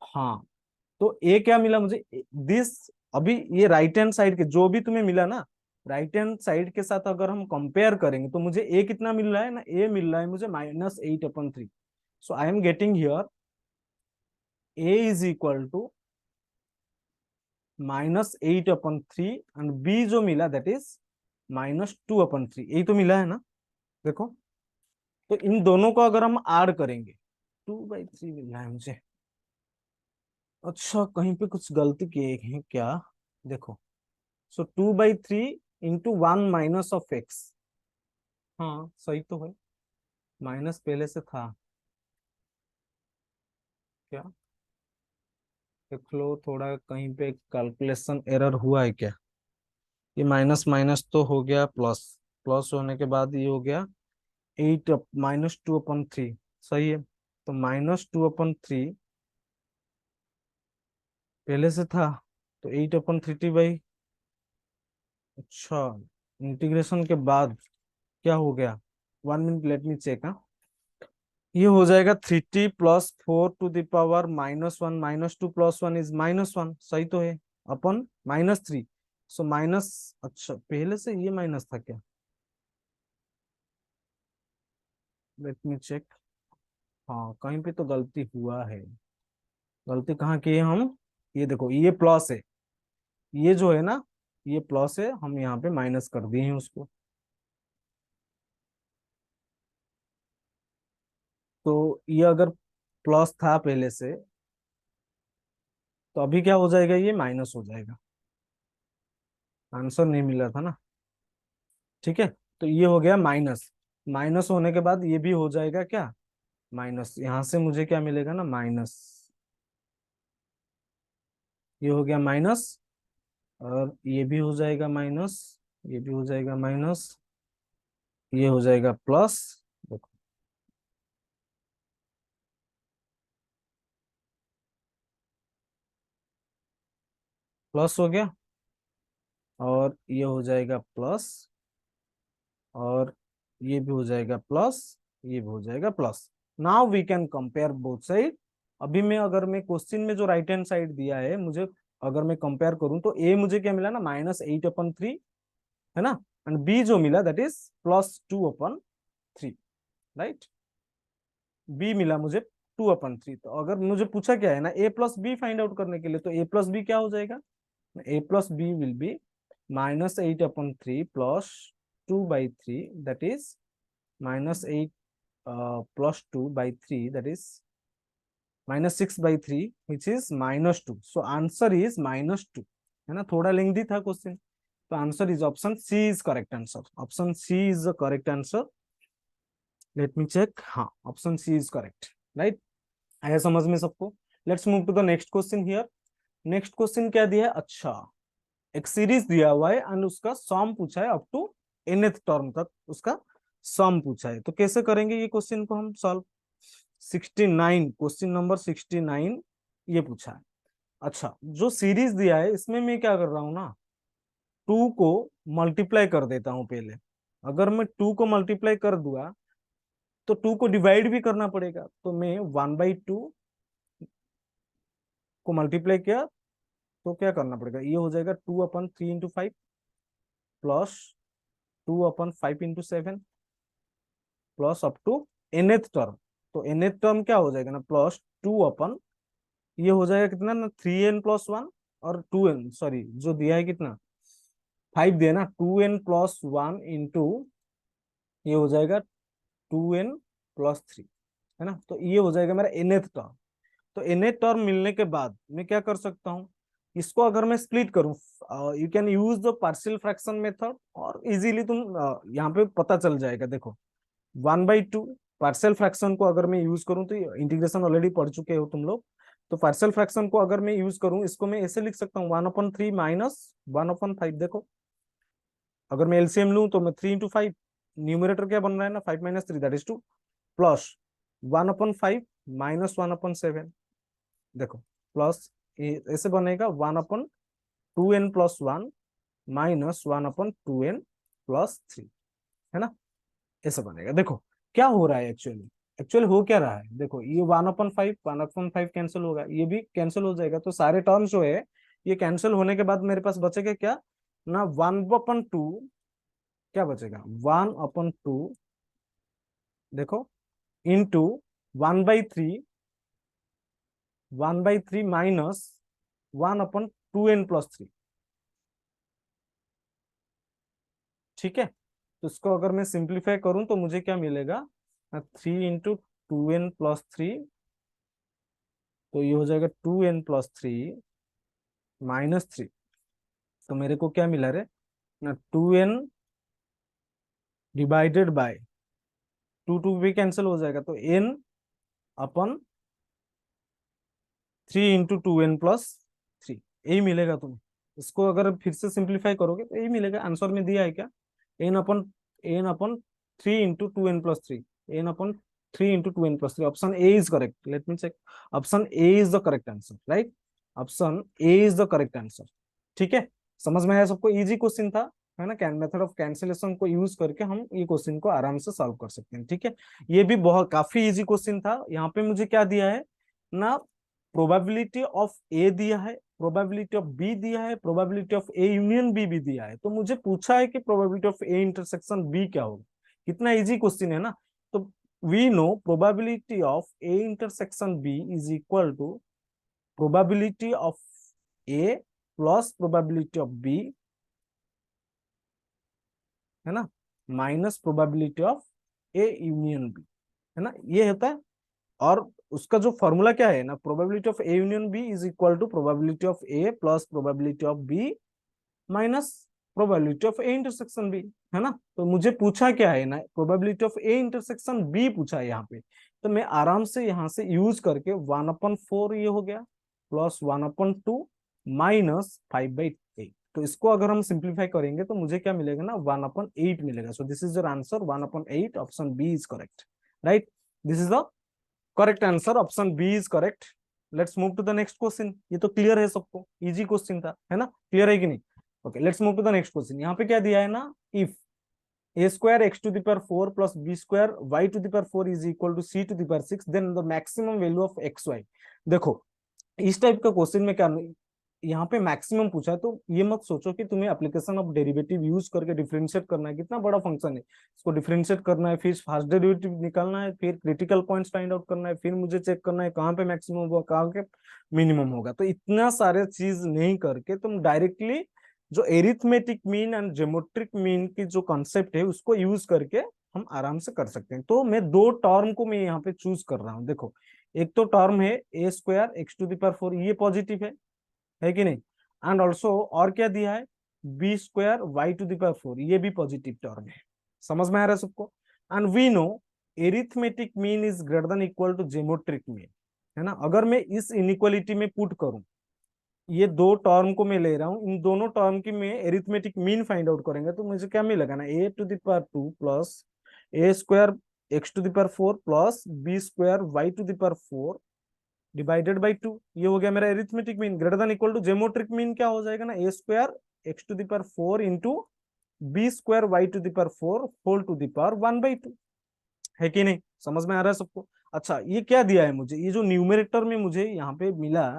हाँ, तो ए क्या मिला मुझे, दिस, अभी ये राइट हैंड साइड के जो भी तुम्हें मिला ना, राइट हैंड साइड के साथ अगर हम कंपेयर करेंगे तो मुझे ए कितना मिल रहा है ना, ए मिल रहा है मुझे -8/3। So I am getting here A is equal to -8/3, and B जो मिला दैट इज -2/3, यही तो मिला है ना, देखो। तो इन दोनों को अगर हम ऐड करेंगे, 2/3 मिल रहा है मुझे। अच्छा, कहीं पे कुछ गलती किए हैं क्या, देखो। सो 2/3 इंटू 1 - of x, हाँ सही तो है, माइनस पहले से था क्या, देख लो थोड़ा कहीं पे कैलकुलेशन एरर हुआ है क्या। ये माइनस माइनस तो हो गया प्लस, प्लस होने के बाद ये हो गया 8 -2/3, सही है। तो -2/3 पहले से था, तो 8/3t, अच्छा, इंटीग्रेशन के बाद क्या हो गया, 1 मिनट लेट मी चेक। ये हो जाएगा 3t+4 to the power -1 -2 + 1 is -1, सही तो है, अपन -3, सो माइनस, अच्छा पहले से ये माइनस था क्या, लेट मी चेक। हाँ कहीं पे तो गलती हुआ है, गलती कहाँ की है हम, ये देखो ये प्लस है, ये जो है ना, ये प्लस है, हम यहाँ पे माइनस कर दिए हैं उसको। तो ये अगर प्लस था पहले से, तो अभी क्या हो जाएगा, ये माइनस हो जाएगा, आंसर नहीं मिल रहा था ना, ठीक है। तो ये हो गया माइनस, माइनस होने के बाद ये भी हो जाएगा क्या, माइनस, यहां से मुझे क्या मिलेगा ना, माइनस, ये हो गया माइनस, और ये भी हो जाएगा माइनस, ये भी हो जाएगा माइनस, ये हो जाएगा प्लस, देखो प्लस हो गया, और ये हो जाएगा प्लस, और ये भी हो जाएगा प्लस, ये भी हो जाएगा plus. Now we can compare both side. अभी मैं अगर मैं क्वेश्चन में जो राइट हैंड साइड दिया है मुझे, अगर मैं कंपेयर करूं तो ए मुझे क्या मिला ना -8/3, है ना, एंड बी जो मिला दैट इज +2/3, राइट। बी मिला मुझे 2/3। तो अगर मुझे पूछा क्या है ना ए प्लस बी फाइंड आउट करने के लिए, तो ए प्लस बी क्या हो जाएगा, A plus B will be -8/3 +2/3 that is -8 +2/3 that is -6/3 which is -2। so answer is -2, है ना, थोड़ा लेंथी था क्वेश्चन। तो answer is option C is correct answer. Option C is the correct answer. Let me check. हाँ, option C is correct, right. आया समझ में सबको? Let's move to the next question here. Next question क्या दिया है, अच्छा, एक सीरीज दिया हुआ है एंड उसका सम पूछा है अप टू nth टर्म तक, उसका सम पूछा है। तो कैसे करेंगे ये क्वेश्चन को हम सॉल्व? 69, क्वेश्चन नंबर 69 ये पूछा है। अच्छा, जो सीरीज दिया है इसमें मैं क्या कर रहा हूं ना, 2 को मल्टीप्लाई कर देता हूं पहले। अगर मैं 2 को मल्टीप्लाई कर दूंगा तो 2 को डिवाइड भी करना पड़ेगा। तो मैं 1/2 को मल्टीप्लाई किया तो क्या करना पड़ेगा, ये हो जाएगा 2/3 × 5 plus 2/5 × 7 plus up to nth term. तो nth टर्म क्या हो जाएगा ना, +2 ये हो जाएगा कितना ना 3n+1 और 2n, सॉरी जो दिया है कितना 5 दिया ना, 2n+1 इंटू ये हो जाएगा 2n+3, है ना। तो ये हो जाएगा मेरा nth टर्म। तो nth टर्म मिलने के बाद मैं क्या कर सकता हूँ, इसको अगर मैं स्प्लिट करूं, you can use the partial fraction method और इजीली तुम यहाँ पे पता चल जाएगा। देखो 1/2 पार्शियल फ्रैक्शन को अगर मैं यूज करूं, तो इंटीग्रेशन ऑलरेडी पढ़ चुके हो तुम लोग। तो पार्शियल फ्रैक्शन को अगर मैं यूज करूं, इसको मैं ऐसे लिख सकता हूँ 1/3 -1/5। देखो अगर मैं एलसीएम लूं तो मैं 3 × 5, न्यूमरेटर क्या बन रहा है ना 5 - 3 दैट इज 2, प्लस 1/5 -1/7। देखो प्लस ऐसे बनेगा 1/2n+1 -1/2n+3, है ना, ऐसा बनेगा। देखो क्या हो रहा है एक्चुअली, एक्चुअली हो क्या रहा है, देखो ये 1/5 कैंसिल होगा, ये भी कैंसिल हो जाएगा। तो सारे टर्म्स जो है ये कैंसिल होने के बाद मेरे पास बचेगा क्या ना 1/2, क्या बचेगा 1/2, देखो इंटू 1/3, 1/3 माइनस 1/2n+3, ठीक है। तो इसको अगर मैं सिंप्लीफाई करूं तो मुझे क्या मिलेगा, 3 × 2n+3, तो ये हो जाएगा 2n+3 - 3। तो मेरे को क्या मिला रे ना, 2n/2 2 भी कैंसिल हो जाएगा, तो n/3 × 2n+3 यही मिलेगा तुम्हें। इसको अगर फिर से सिंप्लीफाई करोगे तो यही मिलेगा। आंसर में दिया है क्या, n/3 × 2n+3, n/3 × 2n+3। Option A is correct. Let me check. Option A is the correct answer, right. Option A is the correct answer. ठीक है, समझ में आया सबको? इजी क्वेश्चन था, है ना। मेथड ऑफ कैंसिलेशन को यूज करके हम ये क्वेश्चन को आराम से सॉल्व कर सकते हैं, ठीक है। ये भी बहुत काफी इजी क्वेश्चन था। यहाँ पे मुझे क्या दिया है ना, प्रोबेबिलिटी ऑफ ए दिया है, प्रोबेबिलिटी ऑफ बी दिया है, probability of A union B भी दिया है। तो मुझे पूछा है कि probability of A intersection B क्या होगा। कितना इजी क्वेश्चन है ना। तो we know probability of A intersection B is equal to probability of A plus probability of B, है ना, minus probability of A union B, है ना, ये होता है। और उसका जो फॉर्मूला क्या है ना, probability of A union B is equal to probability of A plus probability of B minus probability of A intersection B, है ना। तो मुझे पूछा क्या है ना, probability of A intersection B पूछा है यहाँ पे। तो मैं आराम से यहाँ से यूज करके 1/4 ये हो गया प्लस 1/2 -5/8। तो इसको अगर हम सिंप्लीफाई करेंगे तो मुझे क्या मिलेगा ना 1/8 मिलेगा। So this is your answer 1/8। Option B is correct, right. This is the correct answer. Option B is correct. Let's move to the next question. ये तो क्लियर है सबको, इजी क्वेश्चन था, है ना, क्लियर है कि नहीं? Okay, let's move to the next question. यहाँ पे क्या दिया है ना, if a square x to the power 4 plus b square y to the power 4 is equal to c to the power 6, then the maximum value of xy। देखो इस type का question में क्या यहाँ पे मैक्सिमम पूछा है, तो ये मत सोचो कि तुम्हें एप्लीकेशन ऑफ डेरिवेटिव यूज करके डिफरेंशिएट करना है, कितना बड़ा फंक्शन है, इसको डिफरेंशिएट करना है, फिर फास्ट डेरिवेटिव निकालना है, फिर क्रिटिकल पॉइंट्स फाइंड आउट करना है, फिर मुझे चेक करना है कहाँ पे मैक्सिमम होगा कहाँ पे मिनिमम होगा। तो इतना सारे चीज नहीं करके तुम डायरेक्टली जो arithmetic mean and geometric mean की जो कॉन्सेप्ट है उसको यूज करके हम आराम से कर सकते हैं। तो मैं दो टर्म को मैं यहाँ पे चूज कर रहा हूँ। देखो एक तो टर्म है a square x to the power 4, ये पॉजिटिव है कि नहीं, एंड ऑल्सो और क्या दिया है B square y to the power 4, ये भी पॉजिटिव टर्म है। समझ में आ रहा है सबको? And we know arithmetic mean is greater than equal to geometric mean, है ना। अगर मैं इस इनइक्वालिटी में पुट करूं, ये दो टर्म को मैं ले रहा हूं, इन दोनों टर्म की मैं एरिथमेटिक मीन फाइंड आउट करेंगे, तो मुझे क्या मिलेगा ना, a to the power 2 plus a square x to the power 4 plus B square y to the power 4 divided by 2, ये हो गया मेरा arithmetic mean. Greater than equal to geometric mean क्या हो जाएगा ना, a square x to the power 4 into b square y to the power 4 whole to the power 1/2, है कि नहीं? समझ में आ रहा है सबको? अच्छा ये क्या दिया है मुझे, ये जो न्यूमरेटर में मुझे यहाँ पे मिला,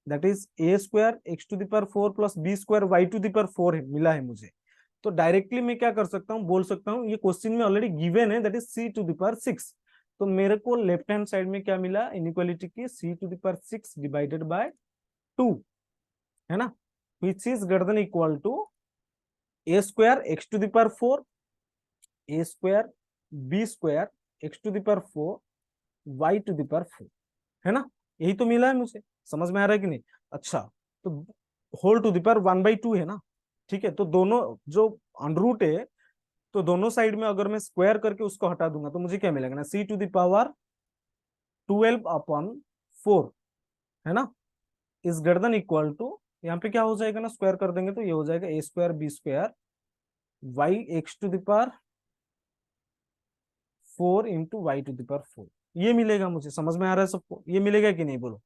that is A square x to the power 4 plus B square y to the power 4 है, मिला है मुझे। तो डायरेक्टली मैं क्या कर सकता हूँ, बोल सकता हूँ ये क्वेश्चन में ऑलरेडी गिवन है, that is C to the power 6। तो मेरे को लेफ्ट हैंड साइड में क्या मिला, इनइक्वालिटी की c to the power 6 divided by 2, है ना, which is greater than equal to a square x to the power 4 a square B square x to the power 4 y to the power 4, है ना। यही तो मिला है मुझे। समझ में आ रहा है कि नहीं? अच्छा तो होल टू द पावर 1/2 है ना, ठीक है। तो दोनों जो अंडरूट है, तो दोनों साइड में अगर मैं स्क्वायर करके उसको हटा दूंगा तो मुझे क्या मिलेगा ना, सी टू द पावर 12/4, है ना, is greater than equal to, यहाँ पे क्या हो जाएगा ना, स्क्वायर कर देंगे तो ये हो जाएगा a square B square y x to the power 4 into y to the power 4, ये मिलेगा मुझे। समझ में आ रहा है सबको? ये मिलेगा कि नहीं बोलो?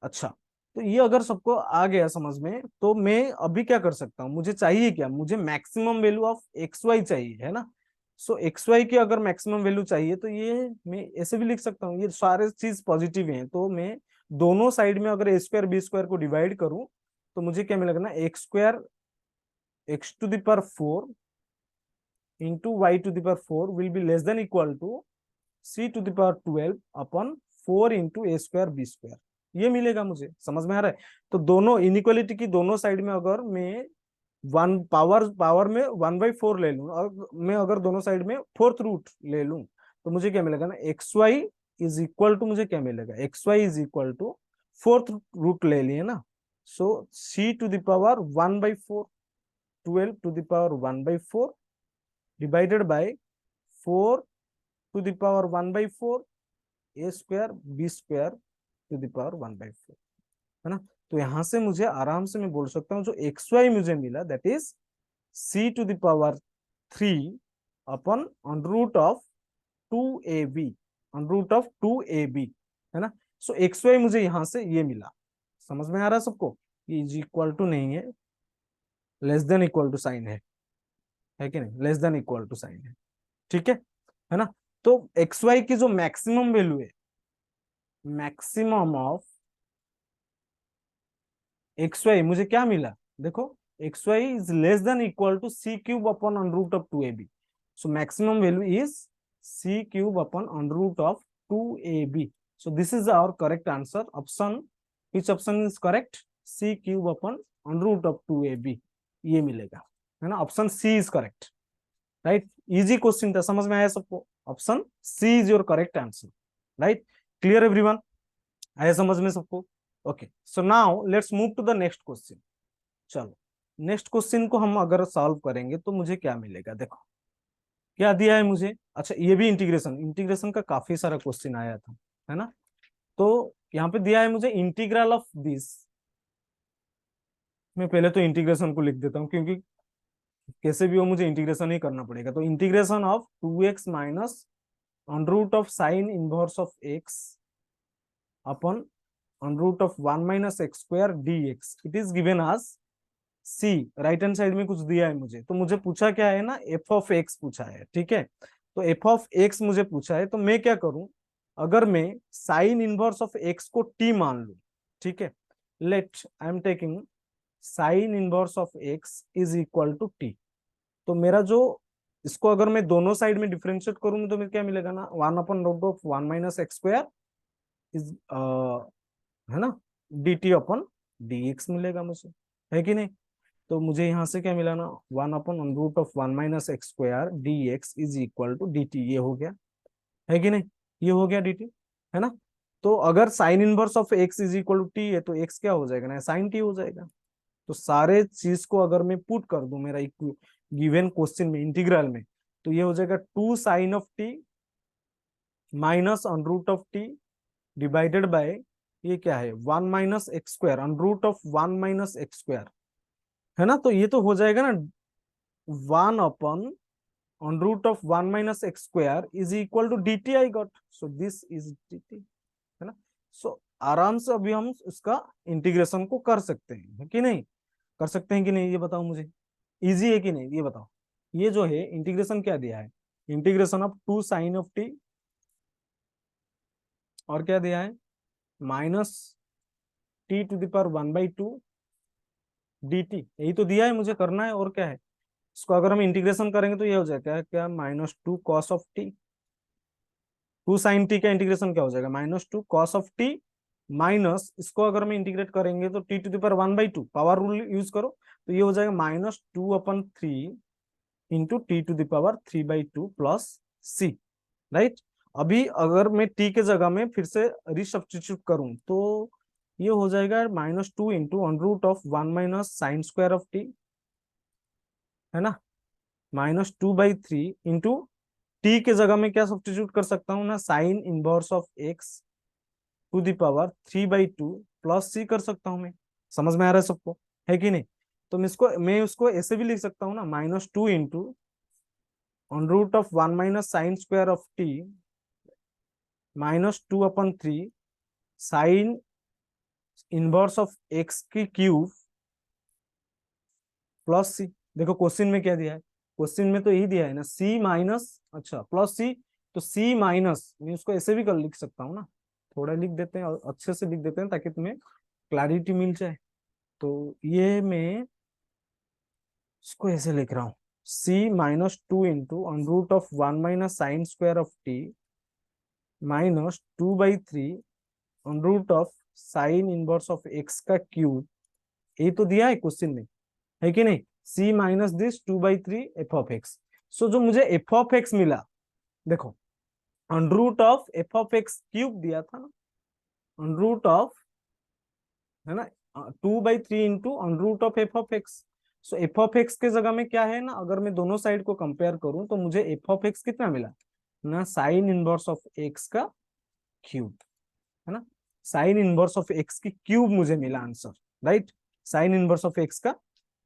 अच्छा तो ये अगर सबको आ गया समझ में, तो मैं अभी क्या कर सकता हूँ, मुझे चाहिए क्या, मुझे maximum value of x y चाहिए, है ना। सो एक्स वाई की अगर मैक्सिमम वैल्यू चाहिए तो ये मैं ऐसे भी लिख सकता हूँ, ये सारे चीज पॉजिटिव हैं, तो मैं दोनों साइड में अगर ए स्क्वायर बी स्क्वायर को डिवाइड करूं तो मुझे क्या मिलेगा ना, x square x to the power 4 into y to the power 4 will be less than equal to C to the power 12/4 into A square B square, ये मिलेगा मुझे। समझ में आ रहा है? तो दोनों इनइक्वालिटी की दोनों साइड में अगर मैं वन पावर पावर में 1/4 ले लूं, और मैं अगर दोनों साइड में फोर्थ रूट ले लूं तो मुझे क्या मिलेगा ना, x y is equal to, मुझे क्या मिलेगा, x y is equal to fourth root ले लिए ना, so c to the power 1/4 12 to the power 1/4 divided by 4 to the power 1/4 a square B square to the power 1/4, है ना। तो यहां से मुझे आराम से मैं बोल सकता हूँ जो एक्स वाई मुझे मिला, that is C to the power 3 upon under root of 2ab, under root of 2ab, है ना। सो एक्स वाई मुझे यहां से ये मिला। समझ में आ रहा है सबको? ये इज इक्वल टू नहीं है, less than equal to sign है कि नहीं, less than equal to sign है, ठीक है ना। तो एक्स वाई की जो मैक्सिमम वैल्यू है, मैक्सिमम ऑफ एक्स वाई मुझे क्या मिला, देखो x y is less than equal to C cube upon under root of 2ab, so maximum value is C cube upon under root of 2ab, so this is our correct answer, option, which option is correct, C cube upon under root of 2ab, ये मिलेगा, है ना। Option C is correct, right. Easy question था, समझ में आया सबको? Option C is your correct answer, right. Clear everyone? आया समझ में सबको? Okay, so now let's move to the next question. चलो नेक्स्ट क्वेश्चन को हम अगर सॉल्व करेंगे तो मुझे क्या मिलेगा, देखो क्या दिया है मुझे। अच्छा ये भी इंटीग्रेशन, इंटीग्रेशन का काफी सारा क्वेश्चन आया था, है ना। तो यहाँ पे दिया है मुझे इंटीग्रल ऑफ दिस, मैं पहले तो इंटीग्रेशन को लिख देता हूँ क्योंकि कैसे भी हो मुझे इंटीग्रेशन ही करना पड़ेगा। तो integration of 2x minus under root of sine inverse of x upon under root of 1 minus x square dx, it is given as C right hand side में कुछ दिया है मुझे, तो मुझे पूछा क्या है ना, एफ ऑफ एक्स पूछा है, ठीक है। तो एफ ऑफ एक्स मुझे पूछा है, तो मैं क्या करूं, अगर मैं साइन इनवर्स ऑफ एक्स को टी मान लूं, ठीक है, let I am taking sine inverse of x is equal to t. तो मेरा जो, इसको अगर मैं दोनों साइड में डिफरेंशिएट करूं तो मेरे क्या मिलेगा ना, 1/√(1 - x²) इज है ना, D T upon D x मिलेगा मुझे, है कि नहीं। तो मुझे यहाँ से क्या मिला ना, 1/√(1 - x²) d x is equal to d t, ये हो गया, है कि नहीं, ये हो गया डी टी, है ना। तो अगर sine inverse of x is equal to t है, तो एक्स क्या हो जाएगा ना, साइन टी हो जाएगा। तो सारे चीज को अगर मैं पुट कर दूं मेरा गिवन क्वेश्चन में, इंटीग्रल में, तो ये हो जाएगा 2 sine of t minus √(t) divided by, ये क्या है, 1 - x², √(1 - x²), है ना। तो ये तो हो जाएगा ना 1/√(1 - x²) is equal to d t, I got, so this is d t, है ना। सो आराम से अभी हम इसका इंटीग्रेशन को कर सकते हैं, है कि नहीं, कर सकते हैं कि नहीं, ये बताओ मुझे, इजी है कि नहीं, ये बताओ। ये जो है इंटीग्रेशन क्या दिया है, integration of 2 sine of t, और क्या दिया है, -t⁻1/2 dt, यही तो दिया है, मुझे करना है, और क्या है। इसको अगर हम इंटीग्रेशन करेंगे तो ये हो जाएगा क्या, -2 cos(t), 2 sin t का इंटीग्रेशन क्या हो जाएगा, -2 cos(t), माइनस इसको अगर मैं इंटीग्रेट करेंगे तो t⁻1/2, पावर रूल यूज करो, तो ये हो जाएगा -2/3 into t⁻3/2 plus c, right. अभी अगर मैं t के जगह में फिर से रिसब्स्टिट्यूट करूं तो ये हो जाएगा -2 इंटू √(1 - sin²) है ना, -2/3 इंटू टी के जगह में क्या सब्स्टिट्यूट कर सकता हूँ ना, sine inverse of x⁻³ plus c कर सकता हूँ मैं। समझ में आ रहा है सबको, है कि नहीं। तो मैं उसको ऐसे भी लिख सकता हूँ ना, -2 into √(1 - sin²) -2/3 sign inverse of x की क्यूब प्लस सी। देखो क्वेश्चन में क्या दिया है, क्वेश्चन में तो यही दिया है ना, सी माइनस, अच्छा प्लस सी, तो सी माइनस, मैं उसको ऐसे भी कर लिख सकता हूँ ना, थोड़ा लिख देते हैं और अच्छे से लिख देते हैं ताकि तुम्हें क्लैरिटी मिल जाए। तो ये मैं इसको ऐसे लिख रहा हूँ, c -2 into √(1 - sin²) -2/3 √(sin inverse of x का क्यूब, ये तो दिया है क्वेश्चन में, है कि नहीं, c minus this 2/3 f of x. So जो मुझे एफ ऑफ एक्स मिला, देखो √(f(x³ दिया था ना, रूट ऑफ, है ना, 2/3 into √(f(x). So F of x के जगह में क्या है ना, अगर मैं दोनों साइड को कंपेयर करूं तो मुझे एफ ऑफ एक्स कितना मिला ना, साइन इनवर्स ऑफ एक्स का क्यूब, है ना, साइन इनवर्स ऑफ एक्स की क्यूब मुझे मिला answer, right. Sine inverse of x का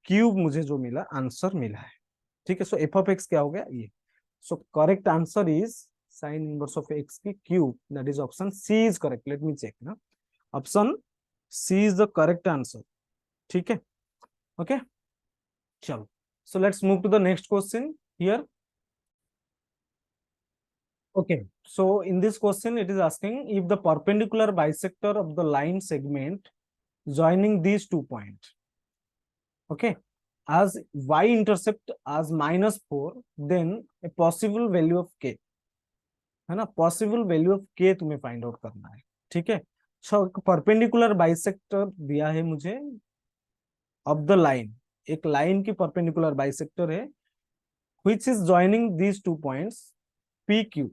क्यूब मुझे जो मिला आंसर मिला है, ठीक है। सो एफ ऑफ एक्स क्या हो गया ये, so correct answer is sine inverse of x की cube, that is option C is correct, let me check ना, option C is the correct answer, ठीक है, ओके। चलो, so let's move to the next question here. Okay, so in this question it is asking if the perpendicular bisector of the line segment joining these 2 points, okay, as y-intercept as -4, then a possible value of k, है ना, possible value of के तुम्हें find out करना है, ठीक है। So perpendicular bisector दिया है मुझे ऑफ द लाइन, एक लाइन की परपेंडिकुलर बाइसेक्टर है which is joining these 2 points PQ,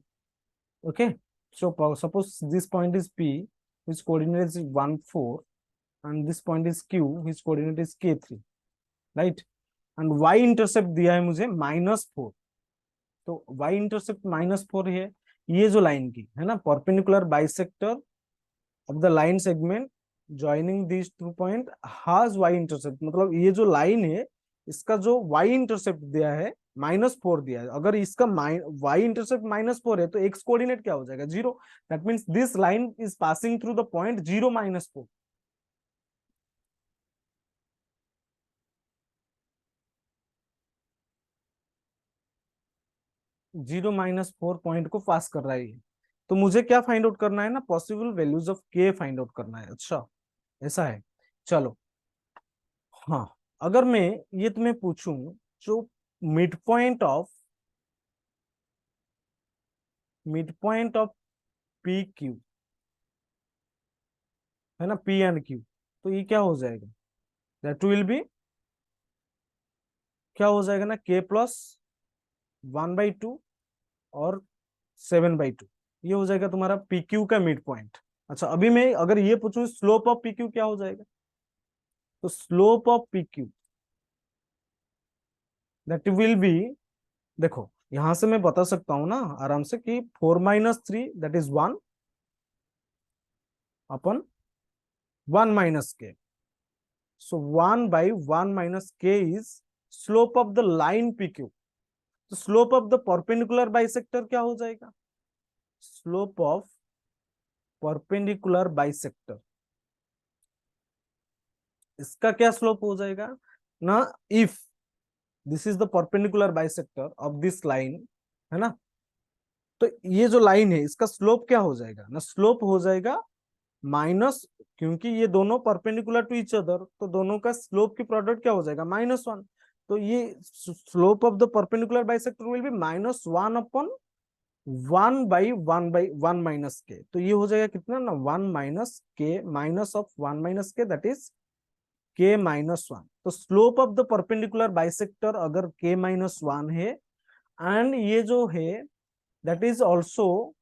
okay. So suppose this point is P which coordinate is 1 4 and this point is Q which coordinate is K3, right, and y intercept दिया है मुझे -4, तो y intercept -4 है, ये जो line की है ना, perpendicular bisector of the line segment joining this 2 point has y intercept, मतलब ये जो लाइन है इसका जो y इंटरसेप्ट दिया है -4 दिया है, अगर इसका y इंटरसेप्ट -4 है तो x कोऑर्डिनेट क्या हो जाएगा, 0, that means this line is passing through the point 0 - 4, 0 - 4 point को पास कर रहा है ये। तो मुझे क्या फाइंड आउट करना है ना, पॉसिबल वैल्यूज ऑफ के फाइंड आउट करना है। अच्छा, ऐसा है। चलो, हाँ, अगर मैं ये तुम्हें पूछूं, जो mid point of P Q है ना, पी एंड क्यू, तो ये क्या हो जाएगा, दैट विल बी, क्या हो जाएगा ना, K+1/2 और 7/2, ये हो जाएगा तुम्हारा पी क्यू का मिड पॉइंट। अच्छा, अभी मैं अगर ये पूछूं स्लोप ऑफ पी क्यू क्या हो जाएगा, तो slope of P Q that will B, देखो यहां से मैं बता सकता हूं ना आराम से कि 4 - 3 that is 1 upon 1 - k, so 1/1 - k is slope of the line PQ। तो slope of the perpendicular bisector क्या हो जाएगा, स्लोप ऑफ परपेंडिकुलर बाइसेक्टर, इसका क्या स्लोप हो जाएगा ना, if this is the perpendicular bisector of this line, है ना, तो ये जो लाइन है इसका स्लोप क्या हो जाएगा ना, स्लोप हो जाएगा माइनस, क्योंकि ये दोनों परपेंडिकुलर टू ईच अदर, तो दोनों का स्लोप की प्रोडक्ट क्या हो जाएगा, -1। तो ये slope of the perpendicular bisector will be -1/1/1 - k, तो ये हो जाएगा कितना ना, 1 - k, minus of 1 - k that is K-1। तो slope of the perpendicular bisector अगर K-1 है, एंड ये जो है that is also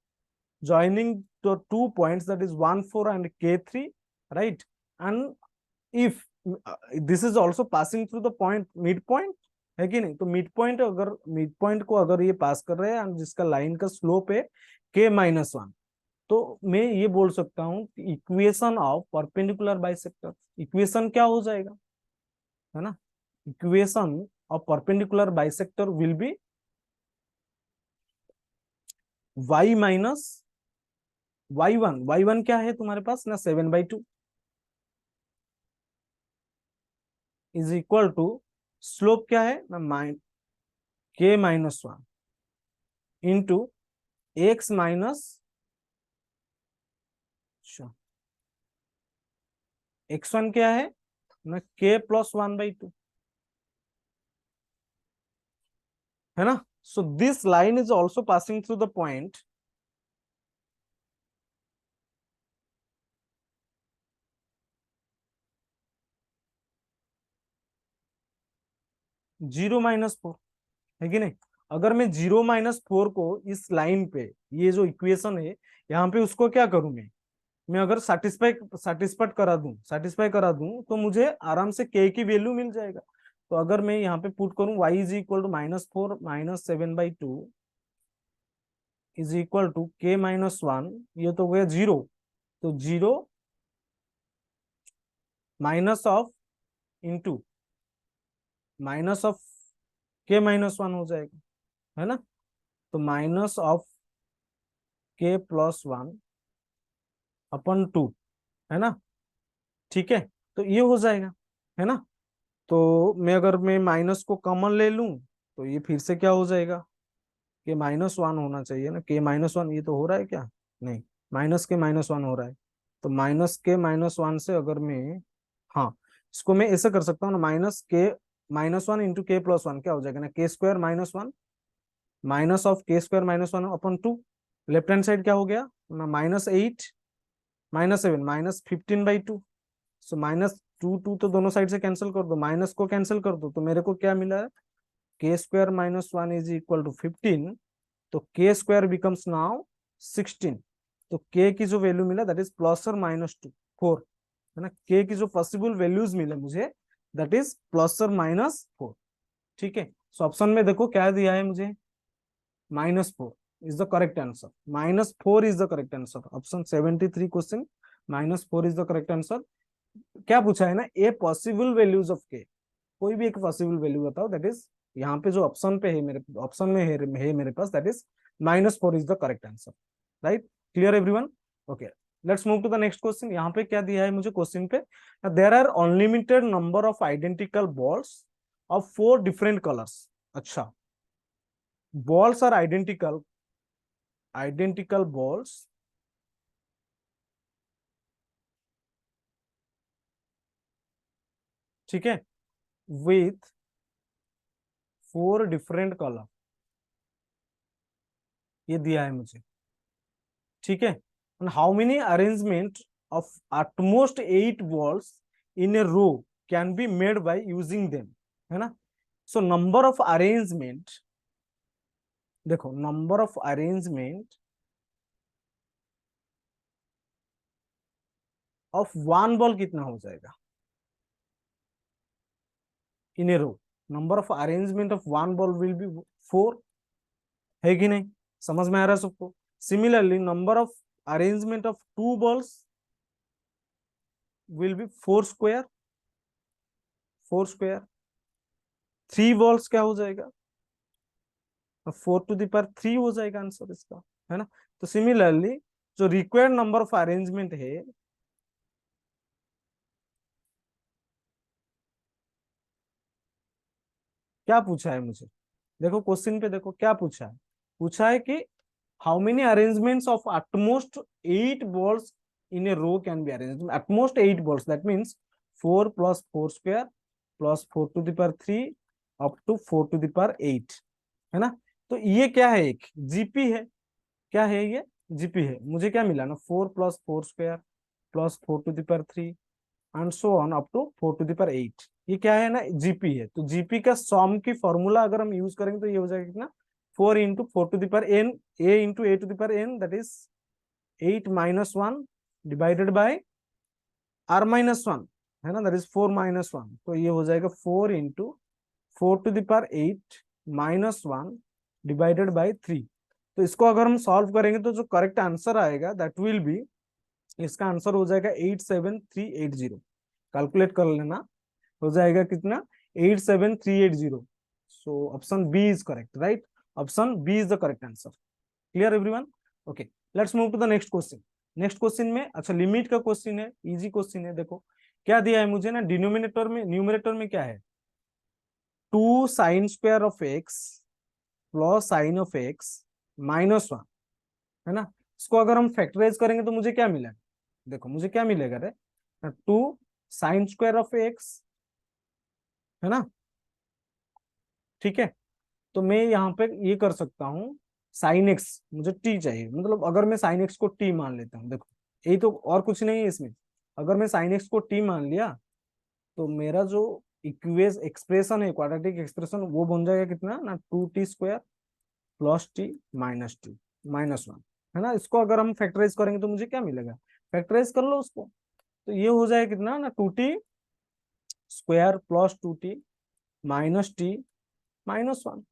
joining the 2 points, that is 1 4 and K3, right, and if this is also passing through the point midpoint, है कि नहीं, तो मिड पॉइंट को अगर ये पास कर रहे हैं एंड जिसका लाइन का स्लोप है K-1, तो मैं ये बोल सकता हूँ कि equation of perpendicular bisector, equation क्या हो जाएगा, है ना, equation of perpendicular bisector will be y - y1 क्या है तुम्हारे पास ना, 7/2 इज इक्वल टू, स्लोप क्या है ना, K-1 इंटू x x1 क्या है ना, K+1/2, है ना। So this line is also passing through the point 0 - 4, है कि नहीं। अगर मैं 0 - 4 को इस लाइन पे, ये जो इक्वेशन है यहाँ पे, उसको क्या करूं मैं अगर सेटिस्फाई करा दूं तो मुझे आराम से के की वैल्यू मिल जाएगा। तो अगर मैं यहाँ पे पुट करूं y is equal to -4 - 7/2 is equal to K-1, ये तो हो गया 0, तो 0 minus of into minus of K-1 हो जाएगा, है ना। तो -K+1/2, है ना, ठीक है। तो ये हो जाएगा, है ना। तो मैं माइनस को कॉमन ले लूं तो ये फिर से क्या हो जाएगा, K-1 होना चाहिए ना, K-1, ये तो हो रहा है क्या, नहीं, -K-1 हो रहा है। तो -K-1 से अगर मैं, हाँ, इसको मैं ऐसे कर सकता हूँ ना, -K-1 इंटू K+1 क्या हो जाएगा ना, K² - 1 minus of K² - 1/2, left hand side क्या हो गया ना, -8 -7 -15/2, सो -2 तो दोनों साइड से कैंसिल कर दो, माइनस को कैंसिल कर दो, तो मेरे को क्या मिला है, K² - 1 इज इक्वल टू 15, तो K² बिकम्स नाउ 16। तो K की जो वैल्यू मिला दैट इज +or - 2 4, है ना, K की जो पॉसिबल वैल्यूज मिले मुझे दैट इज +or - 4, ठीक है। सो ऑप्शन में देखो क्या दिया है मुझे, -4 is the correct answer, -4 is the correct answer, option 73 question, -4 is the correct answer. क्या पूछा है ना, ए पॉसिबल वैल्यूज ऑफ के, कोई भी एक पॉसिबल वैल्यू बताओ, दैट इज यहाँ पे जो ऑप्शन पे है, मेरे ऑप्शन में है मेरे पास, that is -4 is the correct answer, right. Clear everyone, okay. Let's move to the next question. यहाँ पे क्या दिया है मुझे क्वेश्चन पे, there are unlimited number of identical balls of 4 different colours. अच्छा, balls are identical balls ठीक है with 4 different color, ये दिया है मुझे ठीक है। and how many arrangement of at most 8 balls in a row can be made by using them, है ना। so number of arrangement, देखो number of arrangement of one ball कितना हो जाएगा in a row, number of arrangement of one ball will be 4, है कि नहीं, समझ में आ रहा है सबको। Similarly number of arrangement of 2 balls will be 4 square, 4 square। 3 balls क्या हो जाएगा, 4 to the power 3 हो जाएगा आंसर इसका, है ना। तो सिमिलरली जो रिक्वायर्ड नंबर ऑफ अरेंजमेंट है, क्या पूछा है मुझे, देखो क्वेश्चन पे देखो क्या पूछा है कि how many arrangements of at most 8 balls in a row can be arranged, at most 8 balls, that means 4 plus 4 square plus 4 to the power 3 up to 4 to the power 8, है ना। तो ये क्या है, एक जीपी है, क्या है ये जीपी है। मुझे क्या मिला ना, 4 plus 4 square plus 4 to the power 3 and so on up to 4 to the power 8, ये क्या है ना जीपी है। तो जीपी का सॉम की फॉर्मूला अगर हम यूज करेंगे तो ये हो जाएगा कितना, 4 into 4 to the power n, a into a to the power n, that is 8 minus 1 divided by r minus 1, है ना, दैट इज 4 minus 1। तो ये हो जाएगा 4 into 4 to the power 8 minus 1 divided by 3। तो इसको अगर हम सॉल्व करेंगे तो जो करेक्ट आंसर आएगा दैट विल बी, इसका आंसर हो जाएगा 87380, कैलकुलेट कर लेना, हो जाएगा कितना 87380। So option B is correct, right, option B is the correct answer. Clear everyone, okay let's move to the next question. Next question में अच्छा लिमिट का क्वेश्चन है, इजी क्वेश्चन है। देखो क्या दिया है मुझे ना, डिनोमिनेटर में, न्यूमरेटर में क्या है, 2 sine square of x plus sine of x minus 1, है ना। इसको अगर हम फैक्टराइज करेंगे तो मुझे क्या मिलेगा, देखो मुझे क्या मिलेगा रे, 2 साइन स्क्वायर ऑफ एक्स, है ना, ठीक है। तो मैं यहाँ पे ये कर सकता हूँ, साइन एक्स मुझे टी चाहिए, मतलब अगर मैं साइन एक्स को टी मान लेता हूँ, देखो यही तो, और कुछ नहीं है इसमें। अगर मैं साइन एक्स को टी मान लिया तो मेरा जो इक्वेस एक्सप्रेशन है, क्वाड्रेटिक एक्सप्रेशन, वो बन जाएगा कितना ना, 2t² plus T minus T minus 1, है ना। इसको अगर हम फैक्टराइज करेंगे तो मुझे क्या मिलेगा, फैक्टराइज कर लो उसको, तो ये हो जाएगा कितना ना, 2t² plus 2t minus T minus 1।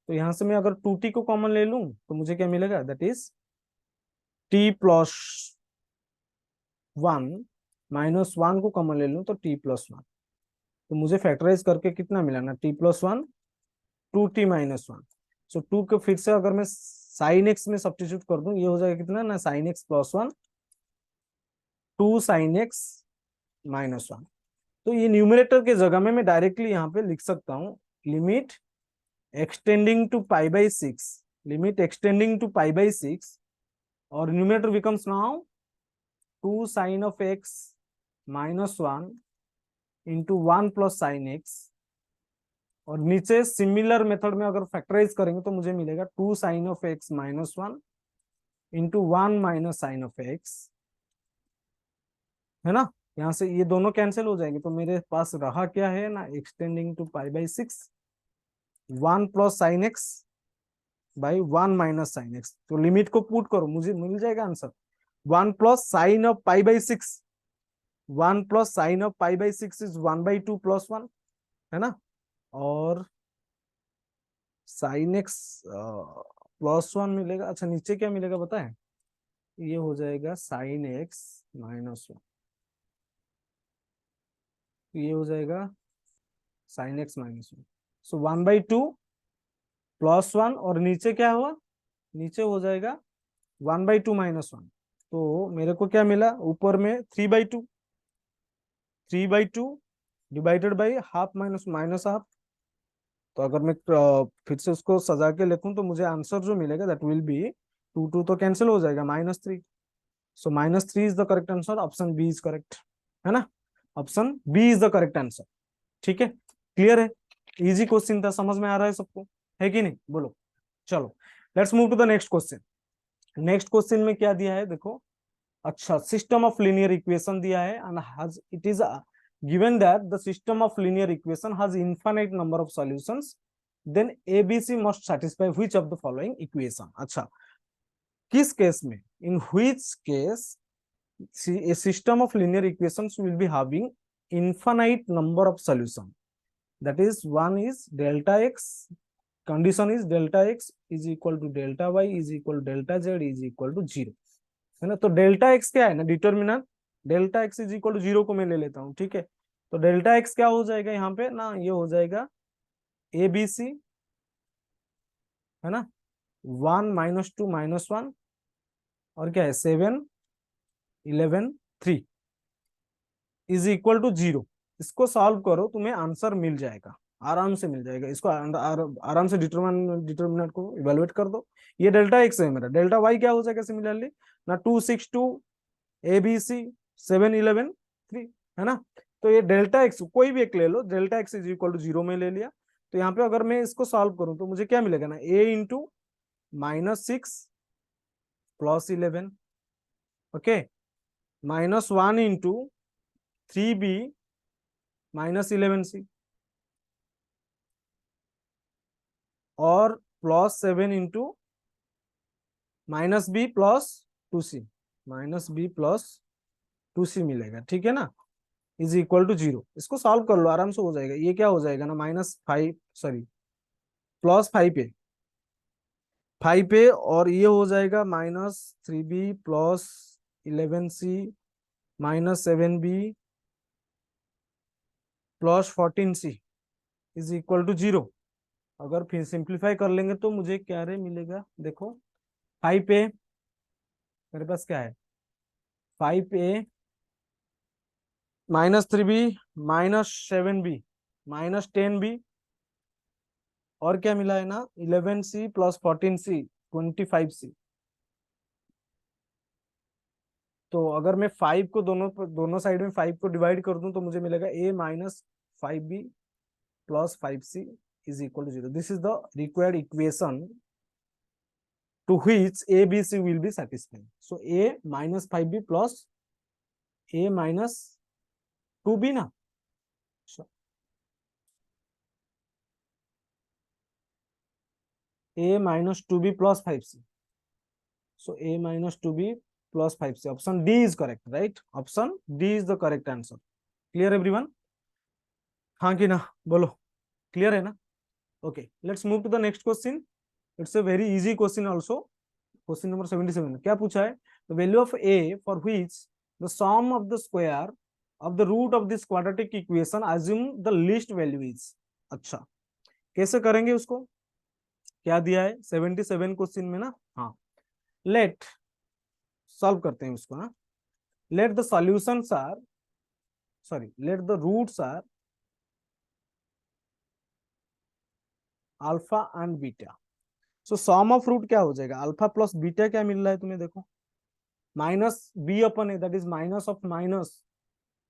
तो यहां से मैं अगर 2t को कॉमन ले लूं तो मुझे क्या मिलेगा, that is t plus 1 minus 1 को कॉमन ले लूं तो t प्लस 1। तो मुझे फैक्टराइज करके कितना मिला ना, t प्लस 1 2t माइनस 1। सो 2 को फिर से अगर मैं साइन एक्स में सब्स्टिट्यूट कर दूं, ये हो जाएगा कितना ना, sine x plus 1 2 sine x minus 1। तो ये न्यूमरेटर के जगह में मैं डायरेक्टली यहाँ पे लिख सकता हूँ, limit extending to pi by 6, limit extending to pi by 6, और numerator becomes now 2 sine of x minus 1 into 1 plus sine x, और नीचे सिमिलर मेथड में अगर फैक्टराइज करेंगे तो मुझे मिलेगा 2 sine of x minus 1 into 1 minus sine of x, है ना। यहाँ से ये दोनों कैंसिल हो जाएंगे, तो मेरे पास रहा क्या है ना, extending to pi by 6 1 plus sine x by 1 minus sine x. तो लिमिट को पुट करो, मुझे मिल जाएगा answer 1 plus sine of pi by 6, 1 plus sine of pi by 6 is 1/2 plus 1, है ना। और साइन एक्स प्लस 1 मिलेगा, अच्छा नीचे क्या मिलेगा बताएं, ये हो जाएगा साइन एक्स माइनस 1, ये हो जाएगा साइन एक्स माइनस 1। सो 1/2 प्लस 1, और नीचे क्या हुआ, नीचे हो जाएगा 1/2 माइनस 1। तो मेरे को क्या मिला, ऊपर में 3/2, 3/2 divided by half minus minus half, तो अगर मैं फिर से उसको सजा के लिखूं तो मुझे आंसर जो मिलेगा that will be, two two तो कैंसिल हो जाएगा, -3। So -3 is the correct answer, option B is correct, है ना, option B is the correct answer. ठीक है, क्लियर है, इजी क्वेश्चन था, समझ में आ रहा है सबको, है कि नहीं, बोलो। चलो let's move to the next question. Next question में क्या दिया है देखो, अच्छा, सिस्टम ऑफ लीनियर इक्वेशन दिया है and has it is given that the system of linear equation has infinite number of solutions, then ABC must satisfy which of the following equation. अच्छा, किस केस में, in which case a system of linear equations will be having infinite number of solution, that is one is delta x, condition is delta x is equal to delta y is equal to delta z is equal to 0, है ना। तो delta x क्या है ना, determinant, delta x is equal to 0 को मैं ले लेता हूँ, ठीक है। तो डेल्टा एक्स क्या हो जाएगा यहाँ पे ना, ये हो जाएगा ए बी सी, है ना, 1 -2 -1, और क्या है 7 11 3 इज इक्वल टू 0। इसको सॉल्व करो, तुम्हें आंसर मिल जाएगा, आराम से मिल जाएगा। इसको आराम से डिटर्मिनेंट को इवेलुएट कर दो। ये डेल्टा एक्स है मेरा, डेल्टा वाई क्या हो जाएगा सिमिलरली ना, 2 6 2 ए बी सी 7 11 3, है ना। तो ये डेल्टा एक्स कोई भी एक ले लो, delta x is equal to 0 में ले लिया। तो यहाँ पे अगर मैं इसको सॉल्व करूं तो मुझे क्या मिलेगा ना, a into -6 plus 11, okay, -1 into 3b -11c, और +7 into -b plus 2c, -b+2c मिलेगा, ठीक है ना, इज इक्वल टू 0। इसको सॉल्व कर लो, आराम से हो जाएगा। ये क्या हो जाएगा ना, -5 सॉरी +5a और ये हो जाएगा -3b plus 11c -7b plus 14c is equal to 0। अगर फिर सिंप्लीफाई कर लेंगे तो मुझे क्या रे मिलेगा, देखो 5a, मेरे पास क्या है 5a -3b -7b -10b, और क्या मिला है ना 11c प्लस 14c 25c। तो अगर मैं 5 को दोनों साइड में 5 को डिवाइड कर दूं तो मुझे मिलेगा a -5b plus 5c is equal to 0। This is the required equation to which a b c will be satisfied. So a -5b plus a -2b ना, so, a -2b plus 5c, so a -2b plus 5c, option D is correct, right? Option D is the correct answer. Clear everyone? हाँ कि ना, बोलो, clear है ना। Okay, let's move to the next question. It's a very easy question also. Question number 77 क्या पूछा है, the value of a for which the sum of the square of the root of this quadratic equation assume the least value is. अच्छा, कैसे करेंगे उसको, क्या दिया है 77 क्वेश्चन में ना, हाँ, लेट सॉल्व करते हैं उसको ना। Let the solutions are, sorry, let the roots are alpha and beta. So sum of root क्या हो जाएगा, अल्फा प्लस बीटा क्या मिल रहा है तुम्हें, देखो -b/a, that is minus of minus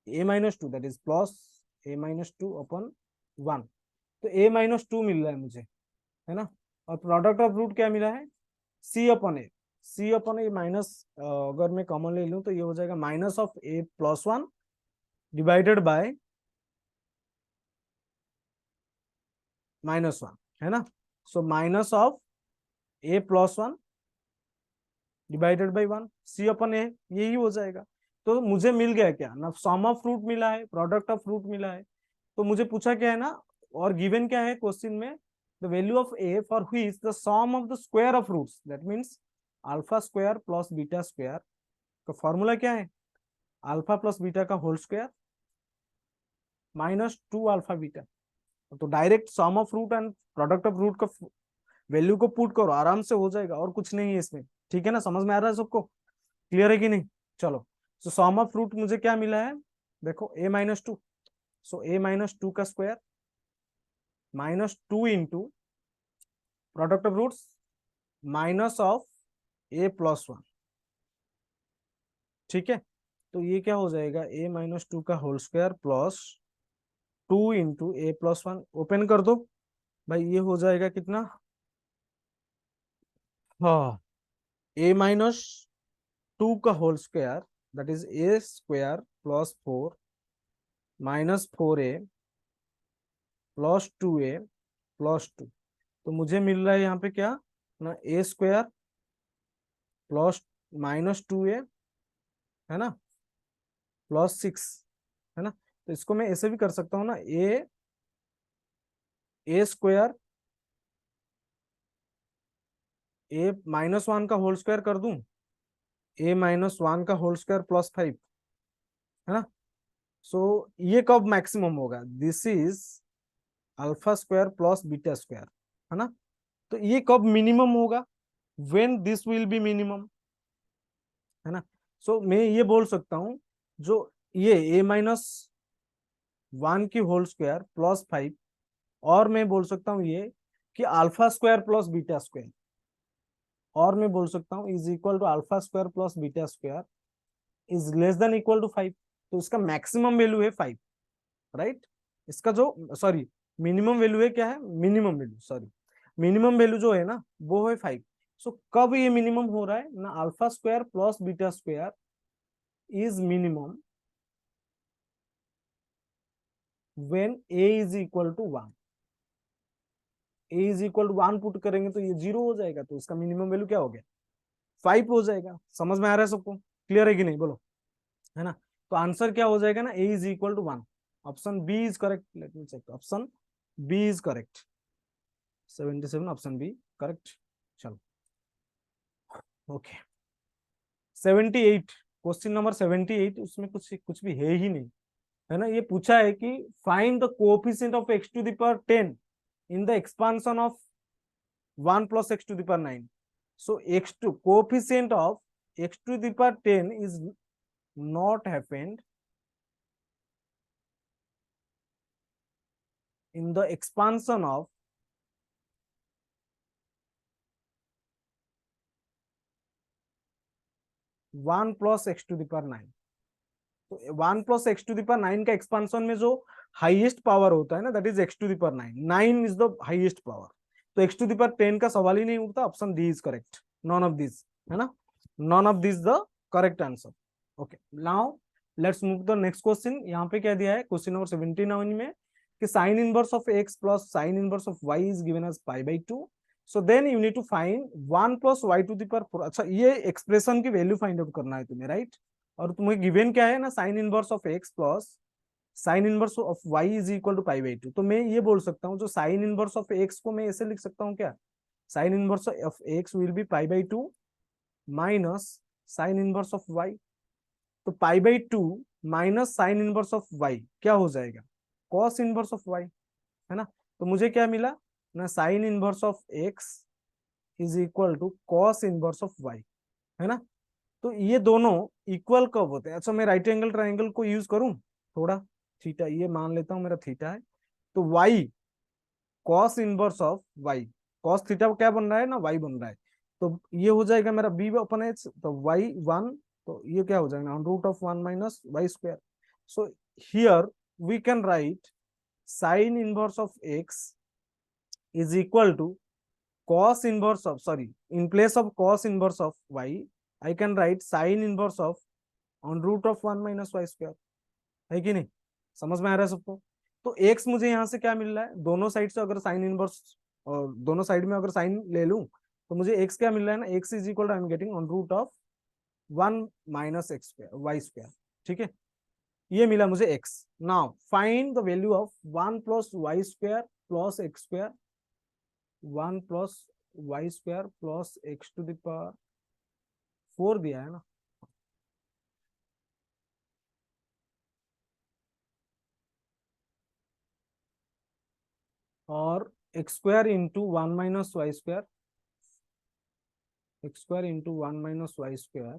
a-2, that is plus a-2/1। तो a-2 मिल रहा है मुझे, है ना। और प्रोडक्ट ऑफ रूट क्या मिला है, c/a, c/a माइनस, अगर मैं कॉमन ले लूं तो ये हो जाएगा -a+1 डिवाइडेड बाय -1, है ना। सो -a+1 डिवाइडेड बाई 1, c/a, यही हो जाएगा। तो मुझे मिल गया क्या ना, सम ऑफ रूट मिला है, प्रोडक्ट ऑफ रूट मिला है। तो मुझे पूछा क्या है ना, और गिवन क्या है क्वेश्चन में, the value of a for which the sum of the square of roots, that means alpha square plus beta square का फॉर्मूला क्या है, अल्फा प्लस बीटा का होल स्क्वायर -2 अल्फा बीटा। तो direct sum of root and product of root का value को put करो, आराम से हो जाएगा, और कुछ नहीं है इसमें, ठीक है ना, समझ में आ रहा है सबको, क्लियर है कि नहीं। चलो, सो सम ऑफ रूट मुझे क्या मिला है, देखो a-2, सो a-2 का square minus two into product of roots minus of A plus one. ठीक है, तो ये क्या हो जाएगा, ए माइनस टू का whole square plus two into a plus one. Open कर दो भाई, ये हो जाएगा कितना, हाँ, ए माइनस टू का whole square that is A square plus four minus four a plus two a plus two. तो मुझे मिल रहा है यहाँ पे क्या ना, a square plus minus two ए, है ना, प्लस सिक्स, है ना। तो इसको मैं ऐसे भी कर सकता हूँ ना, a square, A minus one का होल स्क्वायर कर दूं, ए माइनस वन का होल स्क्वायर प्लस फाइव, है ना। सो ये कब मैक्सिमम होगा, this is alpha square plus beta square, है ना। तो ये कब मिनिमम होगा, when this will B minimum, है ना। सो मैं ये बोल सकता हूं, जो ये ए माइनस वन की होल स्क्वायर प्लस फाइव, और मैं बोल सकता हूँ ये कि alpha square plus beta square, और मैं बोल सकता हूँ is equal to alpha square plus beta square is less than equal to five. तो इसका मैक्सिमम वैल्यू है फाइव, राइट। इसका जो सॉरी मिनिमम वैल्यू है क्या है, minimum value sorry minimum value जो है ना वो है फाइव। सो कब ये मिनिमम हो रहा है ना, alpha square plus beta square is minimum when A is equal to one. A is equal to one put करेंगे तो ये जीरो हो जाएगा, तो इसका मिनिमम वैल्यू क्या हो गया, फाइव हो जाएगा। समझ में आ रहा है सबको, क्लियर है कि नहीं बोलो, है ना। तो आंसर क्या हो जाएगा ना, a is equal to one. Option B is correct, let me check, option B is correct, 77 option B correct. चलो ओके, 78, क्वेश्चन नंबर 78, उसमें कुछ कुछ भी है ही नहीं, है ना। ये पूछा है कि find the coefficient of x to the power 10 in the expansion of 1 plus x to the power 9. So x2 coefficient of x to the power 10 is not happened in the expansion of 1 plus x to the power 9. तो 1 plus x to the power 9 का expansion में जो highest power होता है ना, that is x to the power 9, 9 is the highest power. तो x to the power 10 का सवाल ही नहीं उठता, option D is correct, none of this, है ना, none of this the correct answer. Okay, now let's move the next question. यहाँ पे क्या दिया है क्वेश्चन नंबर 79 में कि sine inverse of x plus sine inverse of y is given as pi by 2। So then you need to find 1 plus y to the power 4। अच्छा, ये expression की वैल्यू फाइंड आउट करना है तुम्हें, right. और तुम्हें गिवन क्या है ना, sine inverse of x plus sine inverse of y is equal to pi by 2। तो मैं ये बोल सकता हूँ, जो साइन इनवर्स ऑफ x को मैं ऐसे लिख सकता हूँ क्या, sign inverse of x will be pi by 2 minus sign inverse of y। तो पाई by 2 minus sign inverse of y क्या हो जाएगा, कॉस इनवर्स ऑफ y, है ना। तो मुझे क्या मिला ना, sine inverse of x is equal to cos inverse of y, है ना। तो ये दोनों इक्वल कब होते हैं, अच्छा मैं राइट एंगल ट्राइंगल को यूज करूं थोड़ा, थीटा ये मान लेता हूं मेरा थीटा है, तो y cos inverse of y, cos theta क्या बन रहा है ना, y बन रहा है। तो ये हो जाएगा मेरा b अपन h, तो y 1, तो ये क्या हो जाएगा root of 1 minus y square. So here we can write sine inverse of x is equal to cos inverse of, sorry, in place of cos inverse of y I can write sin inverse of on root of 1 minus y square, है कि नहीं, समझ में आ रहा है सबको। तो x मुझे यहाँ से क्या मिल रहा है, दोनों साइड से अगर साइन इनवर्स और दोनों साइड में अगर साइन ले लूं तो मुझे x क्या मिल रहा है ना, x is equal to I am getting on root of 1 minus x square y square. ठीक है, ये मिला मुझे x। Now find the value of 1 plus y square plus x square, 1 plus y square plus x to the power 4 दिया है ना, और x square into 1 minus y square, x square into 1 minus y square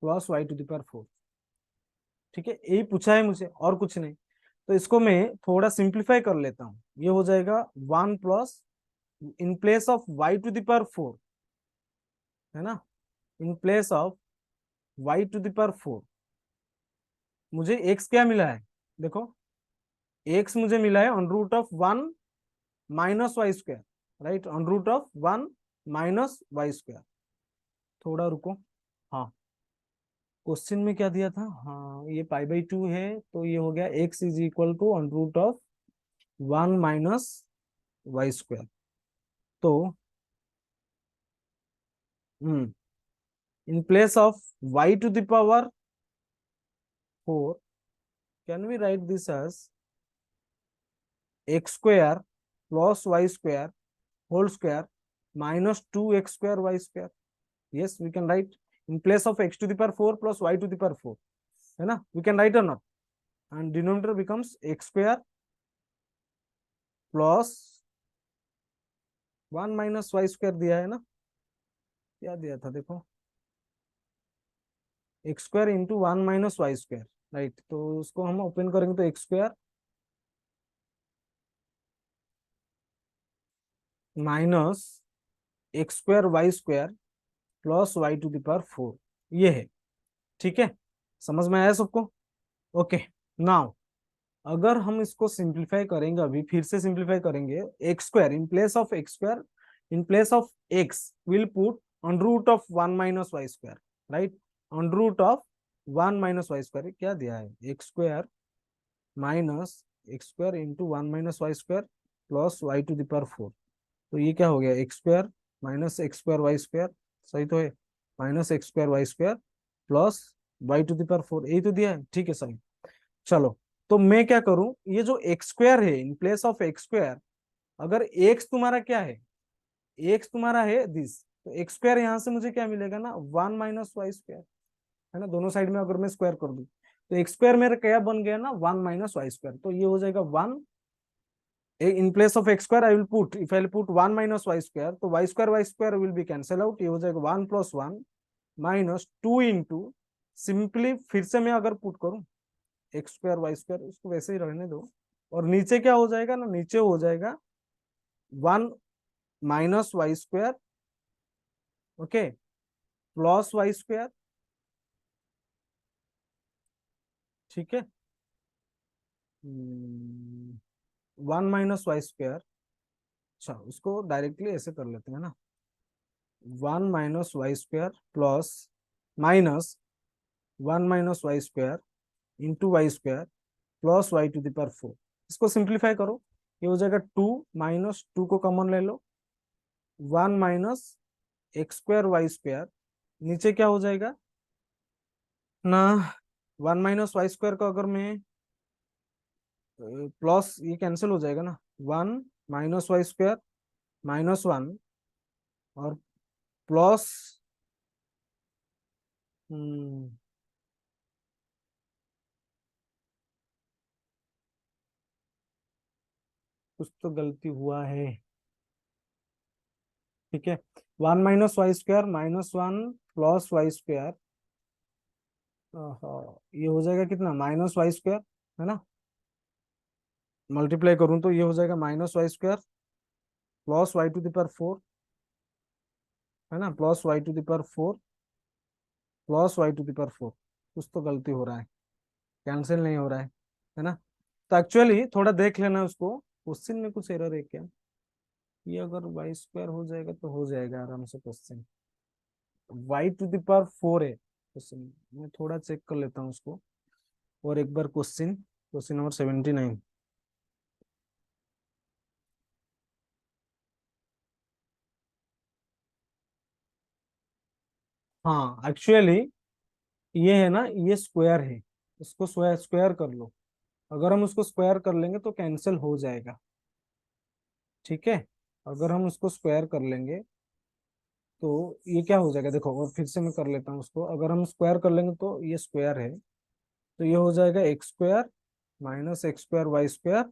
plus y to the power 4। ठीक है, यही पूछा है मुझे और कुछ नहीं। तो इसको मैं थोड़ा सिंप्लीफाई कर लेता हूँ। ये हो जाएगा 1 plus, in place of y to the power 4, है ना, in place of y to the power 4 मुझे x क्या मिला है, देखो x मुझे मिला है on root of 1 minus y square, right, on root of 1 minus y square. थोड़ा रुको, हाँ क्वेश्चन में क्या दिया था, हाँ ये पाई/2 है, तो ये हो गया x is equal to on root of 1 minus y square. तो in place of y to the power 4 can we write this as x square plus y square whole square minus 2x square y square. Yes we can write in place of x to the power 4 plus y to the power 4, है ना, we can write और not, and denominator becomes x square plus 1 minus y square दिया है ना, क्या दिया था देखो, x square into 1 minus y square, right, तो उसको हम ओपन करेंगे तो x square minus x square y square plus y to the power 4, ये है, ठीक है, समझ में आया सबको। ओके, नाउ अगर हम इसको सिंप्लीफाई करेंगे, अभी फिर से सिंप्लीफाई करेंगे, x square in place of x square, in place of x will put on root of 1 minus y square, right, on root of 1 minus y square, क्या दिया है, x square minus x square into 1 minus y square plus y to the power 4, तो ये क्या हो गया, x square minus x square y square, सही तो है, minus x square y square plus y to the power 4, यही तो दिया है, ठीक है सही। चलो, तो मैं क्या करूं, ये जो एक्स स्क्वायर है इन प्लेस ऑफ एक्स स्क्वायर, अगर एक्स तुम्हारा क्या है, एक्स तुम्हारा है दिस, तो एक्स स्क्वायर यहां से मुझे क्या मिलेगा ना, 1 माइनस वाई स्क्वायर, है ना, दोनों साइड में अगर मैं स्क्वायर कर दूं तो एक्स स्क्वायर मेरा क्या बन गया ना, 1 माइनस वाई स्क्वायर, तो ये हो जाएगा 1, in place of x square I will put, if I will put 1 minus y square, तो y square will be cancel out, ये हो जाएगा 1 plus 1 minus 2 into, सिंपली फिर से मैं अगर पुट करूं x स्क्वायर y स्क्वायर, उसको वैसे ही रहने दो, और नीचे क्या हो जाएगा ना, नीचे हो जाएगा 1 minus y square, okay, plus y square, ठीक है, 1 माइनस वाई स्क्वायर, अच्छा उसको डायरेक्टली ऐसे कर लेते हैं ना, 1 minus y square plus minus 1 minus y square into y square plus y to the power 4, इसको सिंप्लीफाई करो, ये हो जाएगा 2 माइनस 2 को कॉमन ले लो, 1 minus x square y square, नीचे क्या हो जाएगा ना, 1 माइनस वाई स्क्वायर का अगर मैं प्लस, ये कैंसिल हो जाएगा ना, 1 माइनस वाई स्क्वायर -1 और प्लस, कुछ तो गलती हुआ है, ठीक है, 1 minus y square -1 plus y square, ये हो जाएगा कितना, माइनस वाई स्क्वायर, है ना, मल्टीप्लाई करूं तो ये हो जाएगा minus y square plus y to the power 4, है ना, plus y to the power 4 plus y to the power 4, कुछ तो गलती हो रहा है, कैंसिल नहीं हो रहा है ना, तो एक्चुअली थोड़ा देख लेना उसको, क्वेश्चन में कुछ एरर है क्या, ये अगर वाई स्क्वायर हो जाएगा तो हो जाएगा आराम से question, y to the power 4 है क्वेश्चन, मैं थोड़ा चेक कर लेता हूँ उसको, और एक बार क्वेश्चन, क्वेश्चन नंबर 79, हाँ एक्चुअली ये है ना, ये स्क्वायर है, इसको स्क्वायर स्क्वायर कर लो, अगर हम उसको स्क्वायर कर लेंगे तो कैंसिल हो जाएगा, ठीक है, अगर हम उसको स्क्वायर कर लेंगे तो ये क्या हो जाएगा, देखो और फिर से मैं कर लेता हूँ उसको, अगर हम स्क्वायर कर लेंगे तो ये स्क्वायर है, तो ये हो जाएगा x square minus x square y square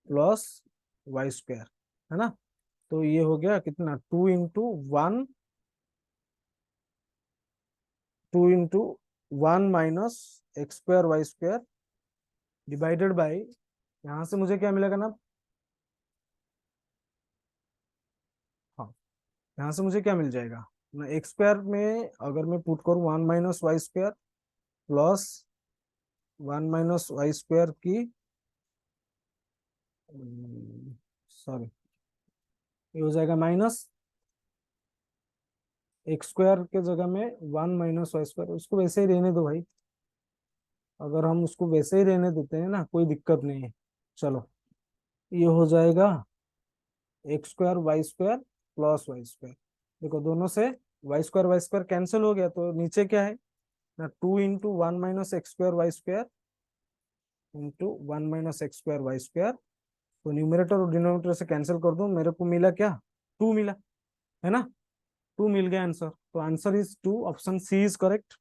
plus y square, है ना, तो ये हो गया कितना, 2 into 1 minus x square y square divided by, यहां से मुझे क्या मिलेगा ना, हाँ, यहाँ से मुझे क्या मिल जाएगा ना, एक्स स्क्वायर में अगर मैं पुट करूँ 1 - y² प्लस 1 - y² की, सॉरी, ये हो जाएगा माइनस एक्स स्क्वायर के जगह में 1 - y², उसको वैसे ही रहने दो भाई। अगर हम उसको वैसे ही रहने देते हैं ना, कोई दिक्कत नहीं है। चलो, ये हो जाएगा x² y² प्लस y²। देखो दोनों से y² कैंसिल हो गया, तो नीचे क्या है ना, 2 × 1 - x² y² into 1 - x² y²। तो न्यूमरेटर और डिनोमिनेटर से कैंसिल कर दो, मेरे को मिला क्या, 2 मिला, है ना, 2 मिल गया आंसर। तो answer is 2, option C is correct,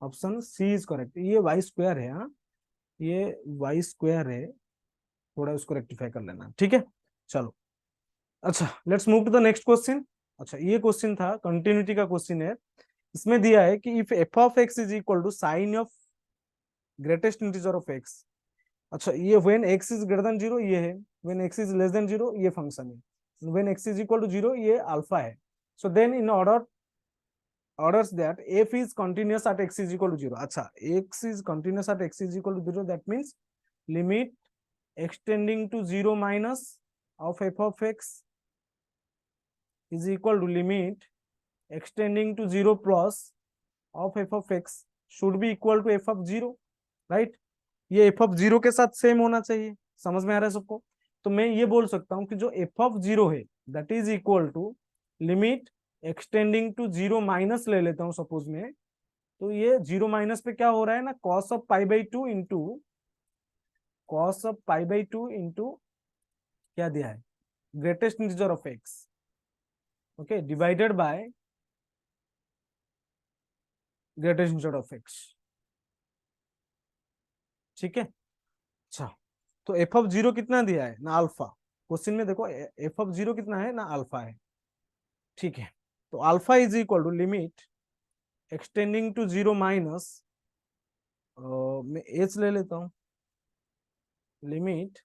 option C is correct. ये y² है, हाँ, ये y² है, थोड़ा उसको रेक्टिफाई कर लेना, ठीक है। चलो, अच्छा, let's move to the next question. अच्छा, ये क्वेश्चन था, कंटिन्यूटी का क्वेश्चन है। इसमें दिया है कि if f of x is equal to sine of greatest integer of x. अच्छा, ये when x is greater than 0 ये है, when x is less than 0 ये फंक्शन है, when x is equal to 0 ये अल्फा है। So then in orders that f is continuous at x is equal to 0. अच्छा, x is continuous at x is equal to 0, that means limit extending to 0 minus of f of x is equal to limit extending to 0 plus of f of x should be equal to f of 0, right? ये F of 0 के साथ same होना चाहिए, समझ में आ रहा है सबको? तो मैं ये बोल सकता हूँ कि जो एफ ऑफ 0 है that is equal to limit extending to 0 minus ले लेता हूँ सपोज में। तो ये 0 माइनस पे क्या हो रहा है ना, cos of π/2 into cos of π/2 into क्या दिया है, greatest integer of x, okay, divided by greatest integer of x, ठीक है। अच्छा, तो एफ ऑफ 0 कितना दिया है ना, अल्फा। क्वेश्चन में देखो एफ ऑफ 0 कितना है ना, अल्फा है, ठीक है। तो alpha is equal to limit extending to 0 minus, मैं एच ले लेता हूँ, limit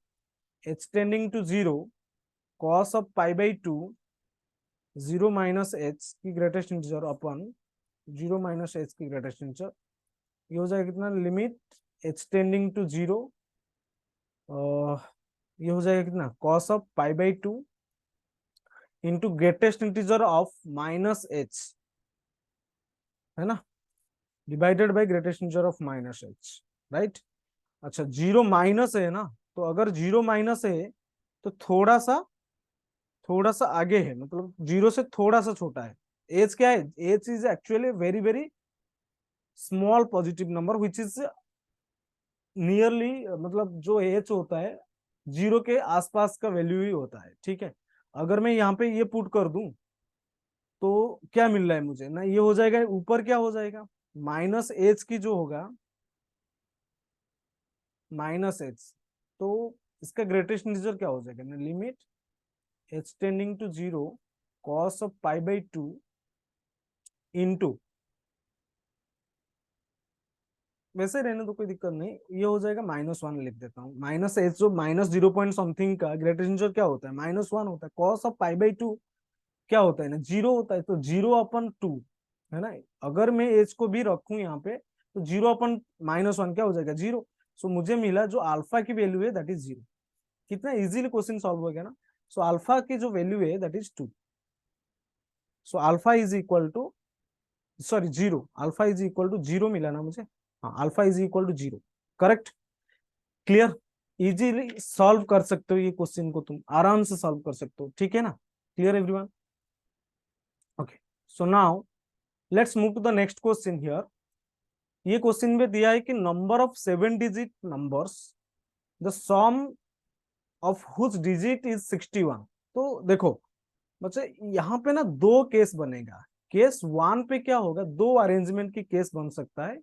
extending to 0 cos of π/2 0 minus h की greatest integer upon 0 minus h की ग्रेटेस्ट इंटीजर, ये हो जाएगा कितना, लिमिट एक्सटेंडिंग टू 0, ये हो जाएगा कितना, cos of π/2 into greatest integer of minus h, है ना, divided by greatest integer of minus h, right. अच्छा, 0 माइनस है ना, तो अगर 0 माइनस है तो थोड़ा सा आगे है, मतलब 0 से थोड़ा सा छोटा है। एच क्या है, H is actually very very small positive number which is nearly, मतलब जो एच होता है 0 के आसपास का वैल्यू ही होता है, ठीक है। अगर मैं यहाँ पे ये पुट कर दूं तो क्या मिल रहा है मुझे ना, ये हो जाएगा, ऊपर क्या हो जाएगा, माइनस एच की जो होगा, माइनस एच, तो इसका ग्रेटेस्ट इंटीजर क्या हो जाएगा ना, limit h tending to 0 cos of π/2 into, वैसे रहने तो कोई दिक्कत नहीं, ये हो जाएगा -1 लिख देता हूँ, माइनस एच जो माइनस 0 पॉइंट समथिंग का ग्रेटेस्ट इंटीजर क्या होता है, -1 होता है, cos ऑफ π/2 क्या होता है ना, 0 होता है, तो 0/2, है ना। अगर मैं एच को भी रखूं यहाँ पे तो 0/-1 क्या हो जाएगा, 0। सो मुझे मिला जो अल्फा की वैल्यू है दैट इज 0। कितना इजीली क्वेश्चन सॉल्व हो गया ना। सो अल्फा की जो वैल्यू है that is 2। So alpha is equal to, sorry 0, alpha is equal to 0 मिला ना मुझे, हाँ, alpha is equal to 0, correct, clear. Easily solve कर सकते हो ये क्वेश्चन को, तुम आराम से सॉल्व कर सकते हो, ठीक है ना, clear everyone. Okay, so now let's move to the next question here. ये क्वेश्चन में दिया है कि number of 7 digit numbers the sum of whose digit is 61। तो देखो बच्चे, यहाँ पे ना दो केस बनेगा। केस 1 पे क्या होगा, दो अरेंजमेंट की केस बन सकता है।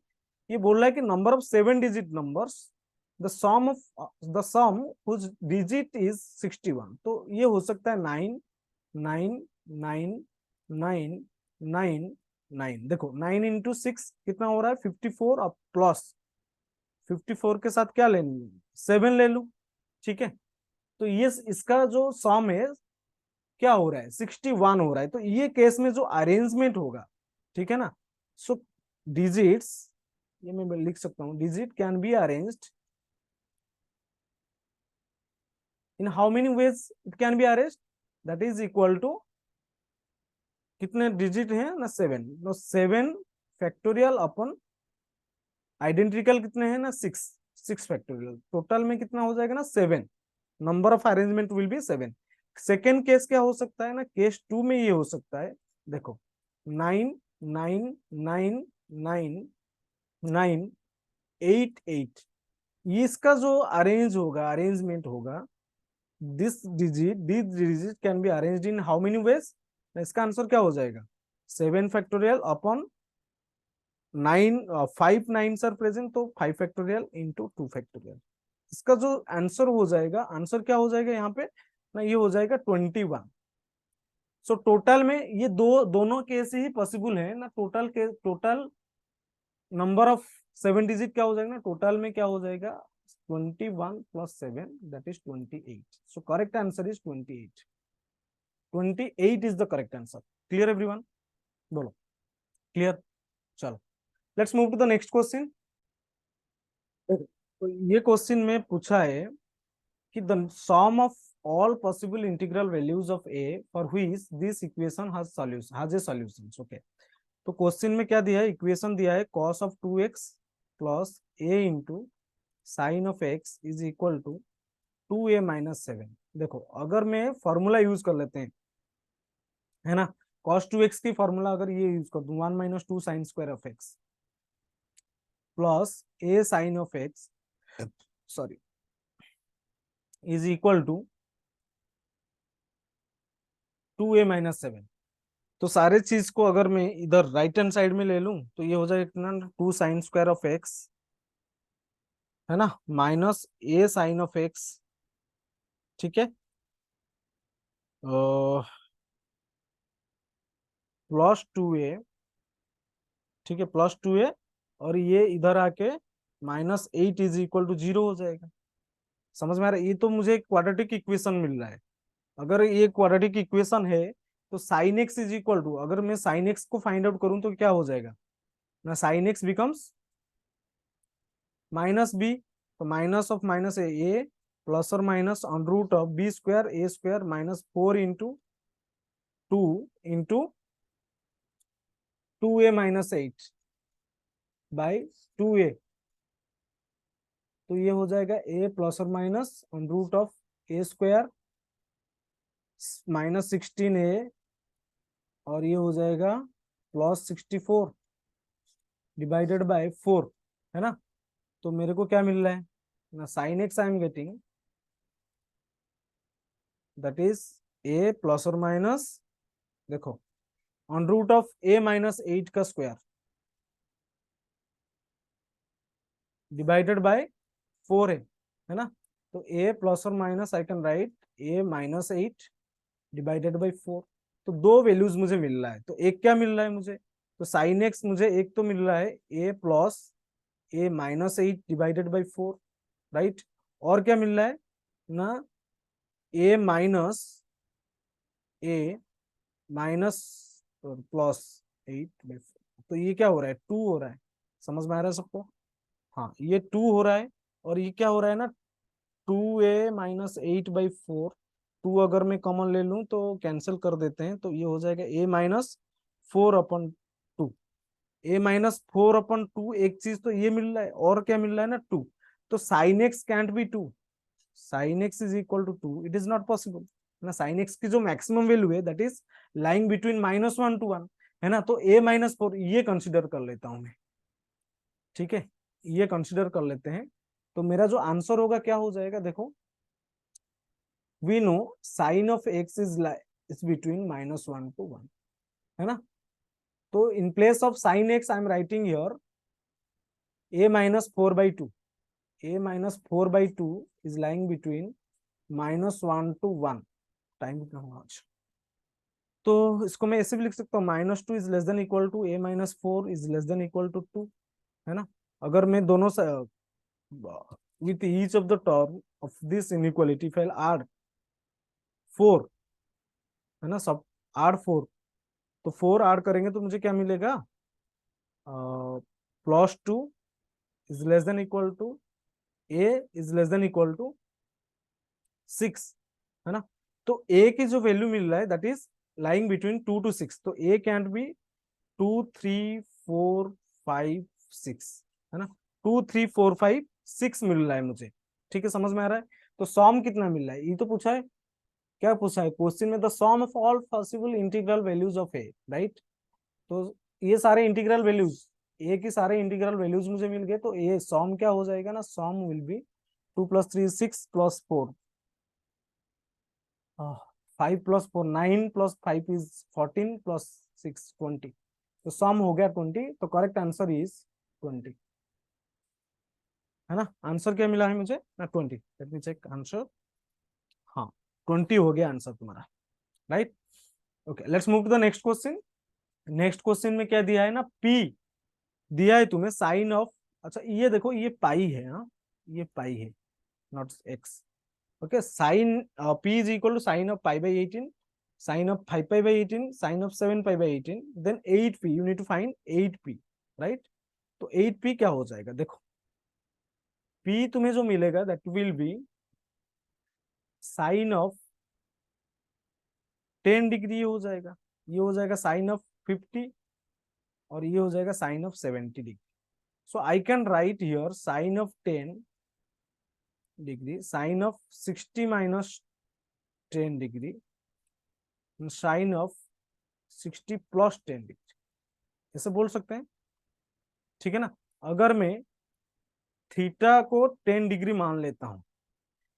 ये बोल रहा है कि number of 7 digit numbers the sum whose digit is 61। तो ये हो सकता है 9 9 9 9 9 9। देखो 9 × 6 कितना हो रहा है, 54 और प्लस 54 के साथ क्या ले लूं, 7 ले लूं, ठीक है। तो ये इसका जो सम है क्या हो रहा है, 61 हो रहा है। तो ये केस में जो अरेंजमेंट होगा, ठीक है ना, सो डिजिट्स, ये मैं लिख सकता हूं, digit can be arranged in how many ways it can be arranged, that is equal to, कितने डिजिट हैं ना, 7, तो 7 फैक्टोरियल अपन आइडेंटिकल कितने हैं ना, 6, 6 फैक्टोरियल, टोटल में कितना हो जाएगा ना, 7, number of arrangement will be 7। Second case क्या हो सकता है ना, केस 2 में ये हो सकता है, देखो 9 9 9 9 9 8 8, ये इसका जो अरेंज होगा, अरेंजमेंट होगा, this digit can be arranged in how many veg, इसका आंसर क्या हो जाएगा, 7 फैक्टोरियल अपॉन 9, 5 9 आर प्रेजेंट, तो 5 फैक्टोरियल इंटू 2 फैक्टोरियल। इसका जो आंसर हो जाएगा, आंसर क्या हो जाएगा यहाँ पे ना, ये हो जाएगा 21। सो टोटल में ये दोनों केस ही पॉसिबल है ना, टोटल नंबर ऑफ 7 डिजिट क्या हो जाएगा ना, टोटल में क्या हो जाएगा, 21 plus 7 that is 28। So correct answer is 28, 28 is the correct answer. Clear everyone, बोलो क्लियर। चलो let's move to the next question. तो ये क्वेश्चन में पूछा है कि the sum of all possible integral values of a for which this equation has a solution, okay। तो question में क्या दिया है, इक्वेशन दिया है cos of 2x plus a into sine of x is equal to 2a minus 7। देखो अगर मैं फॉर्मूला यूज कर लेते हैं, है ना, cos 2x की फॉर्मूला अगर ये यूज कर दूं, 1 minus 2 sine square of x plus a sine of x, sorry, is equal to 2a minus 7। तो सारे चीज को अगर मैं इधर राइट हैंड साइड में ले लूं तो ये हो जाएगा कितना, 2 साइन स्क्वायर ऑफ एक्स, है ना, minus a sine of x, ठीक है, प्लस 2a, ठीक है, प्लस 2a, और ये इधर आके माइनस 8 इज इक्वल टू 0 हो जाएगा। समझ में आ रहा है, ये तो मुझे क्वाड्रेटिक इक्वेशन मिल रहा है। अगर ये क्वाड्रेटिक इक्वेशन है तो sine x is equal to, अगर मैं साइन एक्स को फाइंड आउट करूं तो क्या हो जाएगा ना, sine x becomes minus b, तो minus of minus a plus और minus on root of b square a square minus 4 into 2 into 2a minus 8 by 2a। तो ये हो जाएगा a प्लस और minus on root of a square minus 16a, और ये हो जाएगा प्लस 64 डिवाइडेड बाय 4, है ना। तो मेरे को क्या मिल रहा है ना, sine x I am getting, that is a plus और माइनस, देखो on root of a minus 8 का स्क्वायर डिवाइडेड बाय 4 है ना। तो a प्लस और minus I can right a minus 8 divided by 4। तो दो वैल्यूज मुझे मिल रहा है, तो एक क्या मिल रहा है मुझे, तो साइन एक्स मुझे एक तो मिल रहा है a plus a minus 8 divided by 4, right, और क्या मिल रहा है ना, a minus a minus plus 8/4। तो ये क्या हो रहा है, 2 हो रहा है। समझ में आ रहा है सबको, हाँ ये 2 हो रहा है, और ये क्या हो रहा है ना, 2a-8/4। 2 अगर मैं कॉमन ले लूं तो कैंसिल कर देते हैं, तो ये हो जाएगा a-4/2। a-4/2 एक चीज तो ये मिल रहा है, और क्या मिल रहा है ना, 2। तो sine x can't be 2, sine x is equal to 2, it is not possible ना। साइन एक्स की जो मैक्सिमम वैल्यू है that is lying between -1 to 1, है ना। तो a-4 ये कंसिडर कर लेता हूं मैं, ठीक है, ये कंसिडर कर लेते हैं। तो मेरा जो आंसर होगा क्या हो जाएगा, देखो we know sine of x is between -1 to 1, है ना। तो in place of sine x I am writing here a-4/2, a-4/2 is lying between -1 to 1। Time कितना होगा आज, तो इसको मैं ऐसे भी लिख सकता हूँ, -2 is less than equal to a-4 is less than equal to 2, है ना। अगर मैं दोनों with each of the term of this inequality if I'll add 4, है ना, सब add 4, तो 4 ऐड करेंगे तो मुझे क्या मिलेगा, +2 is less than equal to a is less than equal to 6, है ना। तो a की जो वैल्यू मिल रहा है that is lying between 2 to 6, तो a कैन बी 2 3 4 5 6, है ना, 2 3 4 5 6 मिल रहा है मुझे, ठीक है, समझ में आ रहा है। तो सॉम कितना मिल रहा है, ये तो पूछा है, क्या पूछा है क्वेश्चन में, the sum of all possible integral values of a, right. तो ये सारे इंटीग्रल वैल्यूज, ए की सारे इंटीग्रल वैल्यूज मुझे मिल गए, तो ये सॉम क्या हो जाएगा ना, सॉम विल बी 2 + 3 6 + 4, 5 + 4 9 + 5 इज 14 + 6 20, तो सम हो गया 20, तो करेक्ट आंसर इज 20, है ना। आंसर क्या मिला है मुझे ना, 20, लेट मी चेक आंसर, हाँ 20 हो गया आंसर तुम्हारा, right. Okay, let's move to the next question. Next question में क्या दिया है ना, पी दिया है तुम्हें साइन ऑफ, अच्छा ये देखो ये पाई है, हाँ ये पाई है, not x. Okay, sine p is equal to sine of π/18, sine of 5π/18, sine of 7π/18, then 8p, you need to find 8p, right. तो 8p क्या हो जाएगा, देखो p तुम्हें जो मिलेगा that will be sine of 10 degree हो जाएगा, ये हो जाएगा साइन ऑफ 50, और ये हो जाएगा sine of 70 degree. So I can write here sine of 10 degree, sine of 60 - 10 degree, sine of 60 + 10 degree, ऐसे बोल सकते हैं, ठीक है ना। अगर मैं थीटा को 10 डिग्री मान लेता हूं,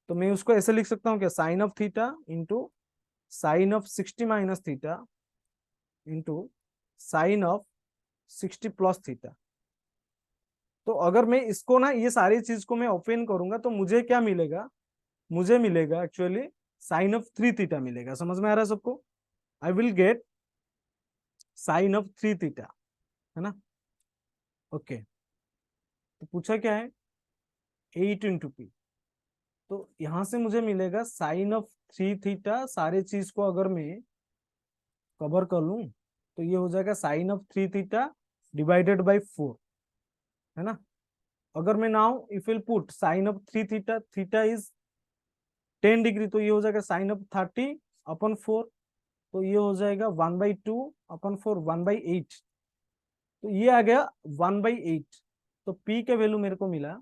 तो मैं उसको ऐसे लिख सकता हूं क्या, sine of theta into sine of 60 - theta into sine of 60 + theta. तो अगर मैं इसको ना, ये सारी चीज को मैं ओपन करूंगा तो मुझे क्या मिलेगा, मुझे मिलेगा एक्चुअली साइन ऑफ 3 थीटा मिलेगा, समझ में आ रहा है सबको, I will get sign of 3 theta, है ना। ओके, तो पूछा क्या है, 8 × p, तो यहां से मुझे मिलेगा साइन ऑफ 3 थीटा, सारे चीज को अगर मैं कवर कर लूं तो ये हो जाएगा sine of 3 theta divided by 4, है ना। अगर मैं now if will put sine of 3 theta, theta is 10 degree, तो ये हो जाएगा साइन ऑफ 30/4, तो ये हो जाएगा 1/2/4, 1/8, तो ये आ गया 1/8, तो p के वैल्यू मेरे को मिला,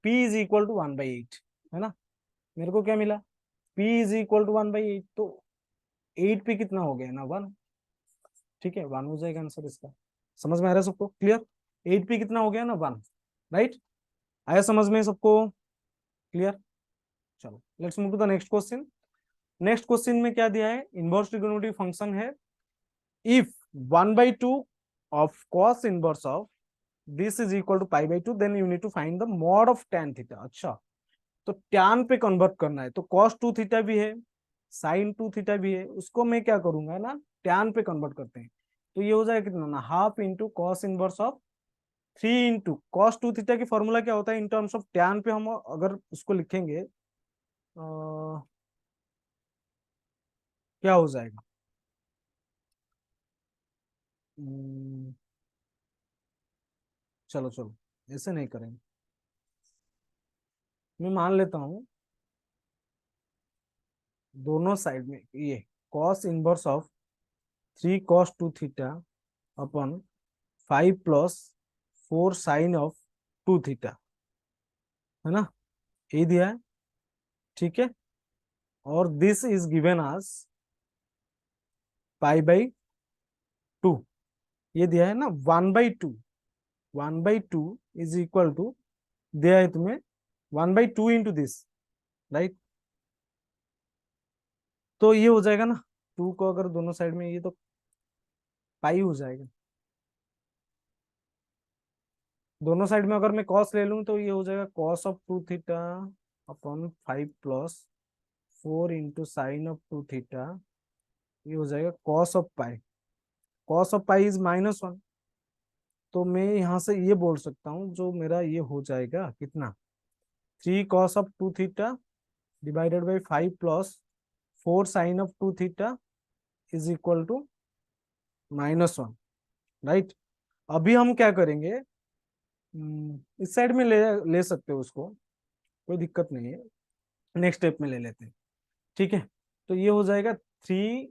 p इज इक्वल टू 1/8, है ना। मेरे को क्या मिला, p इज इक्वल टू 1/8, तो 8p कितना हो गया ना, 1, ठीक है, 1 हो जाएगा आंसर इसका, समझ में आ रहा है सबको, क्लियर। 8p कितना हो गया ना, 1, राइट, आया समझ में सबको, क्लियर। चलो let's move to the next question. Next question में क्या दिया है, इनवर्स ट्रिगोनोमेट्रिक फंक्शन है, if 1/2 of cos inverse of this is equal to π/2, then you need to find the mod of tan theta. अच्छा, तो tan पे convert करना है, तो cos 2 थीटा भी है, sin 2 थीटा भी है, उसको मैं क्या करूंगा ना, tan पे कन्वर्ट करते हैं, तो ये हो जाएगा कितना ना, half into cos inverse of 3 into cos 2 theta की फॉर्मूला क्या होता है इन टर्म्स ऑफ tan पे, हम अगर उसको लिखेंगे क्या हो जाएगा, हम्म, चलो चलो ऐसे नहीं करेंगे, मैं मान लेता हूं दोनों साइड में ये cos inverse of 3 cos 2 theta upon 5 + 4 sine of 2 theta, है ना, ये दिया है, ठीक है, और दिस इज गिवन आज π/2, ये दिया है ना 1/2, 1/2 इज इक्वल टू, दिया है तुम्हें 1/2 इंटू दिस, राइट, तो ये हो जाएगा ना, 2 को अगर दोनों साइड में, ये तो पाई हो जाएगा, दोनों साइड में अगर मैं कॉस ले लूं तो ये हो जाएगा cos of 2 theta upon 5 + 4 into sine of 2 theta, ये हो जाएगा cos of pi, cos of pi is -1, तो मैं यहाँ से ये बोल सकता हूँ जो मेरा ये हो जाएगा कितना, 3 cos of 2 theta divided by 5 plus 4 sin of 2 theta is equal to -1, right. अभी हम क्या करेंगे, इस साइड में ले ले सकते हो उसको, कोई दिक्कत नहीं है, नेक्स्ट स्टेप में ले लेते हैं, ठीक है। तो ये हो जाएगा 3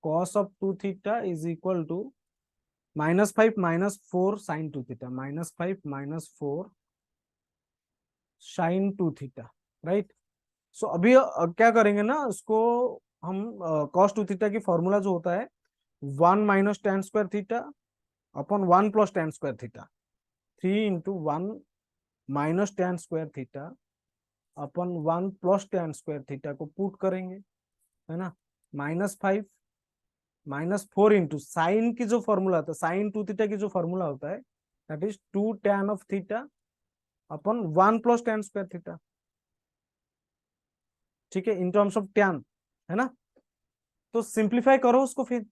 cos of 2 theta is equal to -5 -4 sin 2 theta, -5 -4 sin 2 theta, right. So अभी क्या करेंगे ना, उसको हम cos 2 थीटा की फॉर्मूला जो होता है 1 minus tan square theta upon 1 plus tan square theta, 3 into 1 minus tan square theta upon 1 plus tan square theta को पुट करेंगे, है ना। -5 -4 इंटू साइन की जो फॉर्मूला होता है, साइन 2 थीटा की जो फॉर्मूला होता है that is 2 tan of theta upon 1 plus tan square theta, ठीक है, इन टर्म्स ऑफ tan, है ना। तो सिंप्लीफाई करो उसको फिर,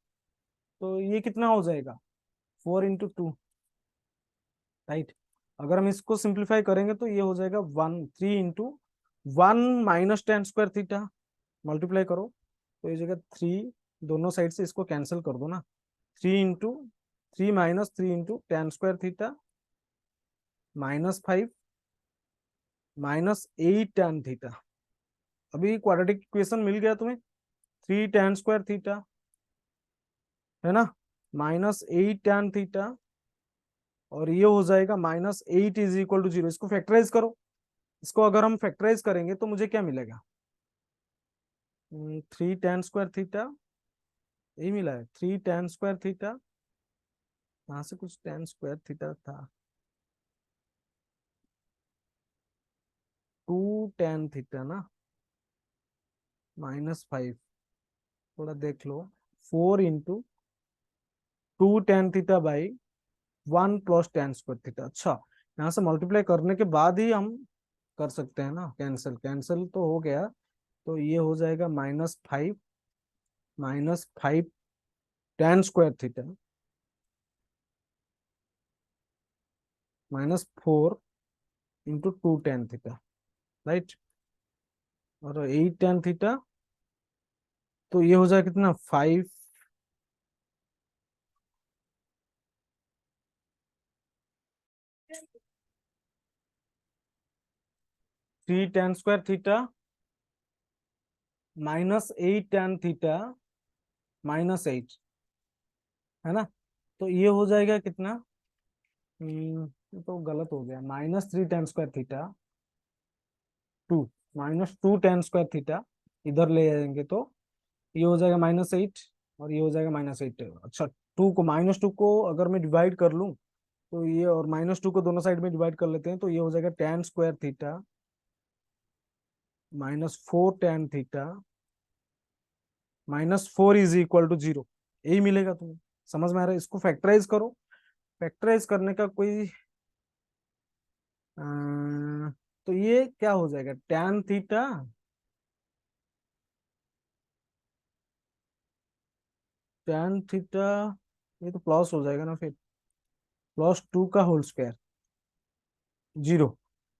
तो ये कितना हो जाएगा 4 इंटू 2, राइट। अगर हम इसको सिंप्लीफाई करेंगे तो ये हो जाएगा 3 into 1 minus tan square theta, multiply करो तो ये जगह 3, दोनों साइड से इसको कैंसिल कर दो ना, 3 into 3 minus 3 into tan square theta -5 -8 tan theta. अभी क्वाड्रेटिक इक्वेशन मिल गया तुम्हें, 3 tan स्क्वायर थीटा, है ना, -8 tan थीटा, और ये हो जाएगा -8 इज इक्वल टू 0। इसको फैक्टराइज करो, इसको अगर हम फैक्टराइज करेंगे तो मुझे क्या मिलेगा, 3 tan स्क्वायर थीटा, यही मिला है 3 tan स्क्वायर थीटा, यहाँ से कुछ tan स्क्वायर थीटा था, 2 tan थीटा ना, -5, थोड़ा देख लो, 4 into 2 tan theta by 1 plus tan square theta. अच्छा, यहाँ से मल्टीप्लाई करने के बाद ही हम कर सकते हैं ना, कैंसिल कैंसिल तो हो गया, तो ये हो जाएगा -5 tan square theta -4 into 2 tan theta, right. और 8 tan थीटा, तो ये हो जाएगा कितना 5 3 tan square theta -8 tan theta -8, है ना। तो ये हो जाएगा कितना, ये तो गलत हो गया, -3 tan square theta 2 -2 tan square theta, इधर ले जाएंगे तो ये हो जाएगा -8, और ये हो जाएगा -8। अच्छा, 2 को -2 को अगर मैं डिवाइड कर लूं तो ये, और -2 को दोनों साइड में डिवाइड कर लेते हैं तो ये हो जाएगा tan square theta -4 tan theta -4 is equal to 0, यही मिलेगा तुम्हें। समझ में आ रहा है, इसको फैक्टराइज करो, फैक्टराइज करने का कोई तो ये क्या हो जाएगा tan थीटा tan थीटा, ये तो प्लस हो जाएगा ना फिर, +2 का होल स्क्वायर 0।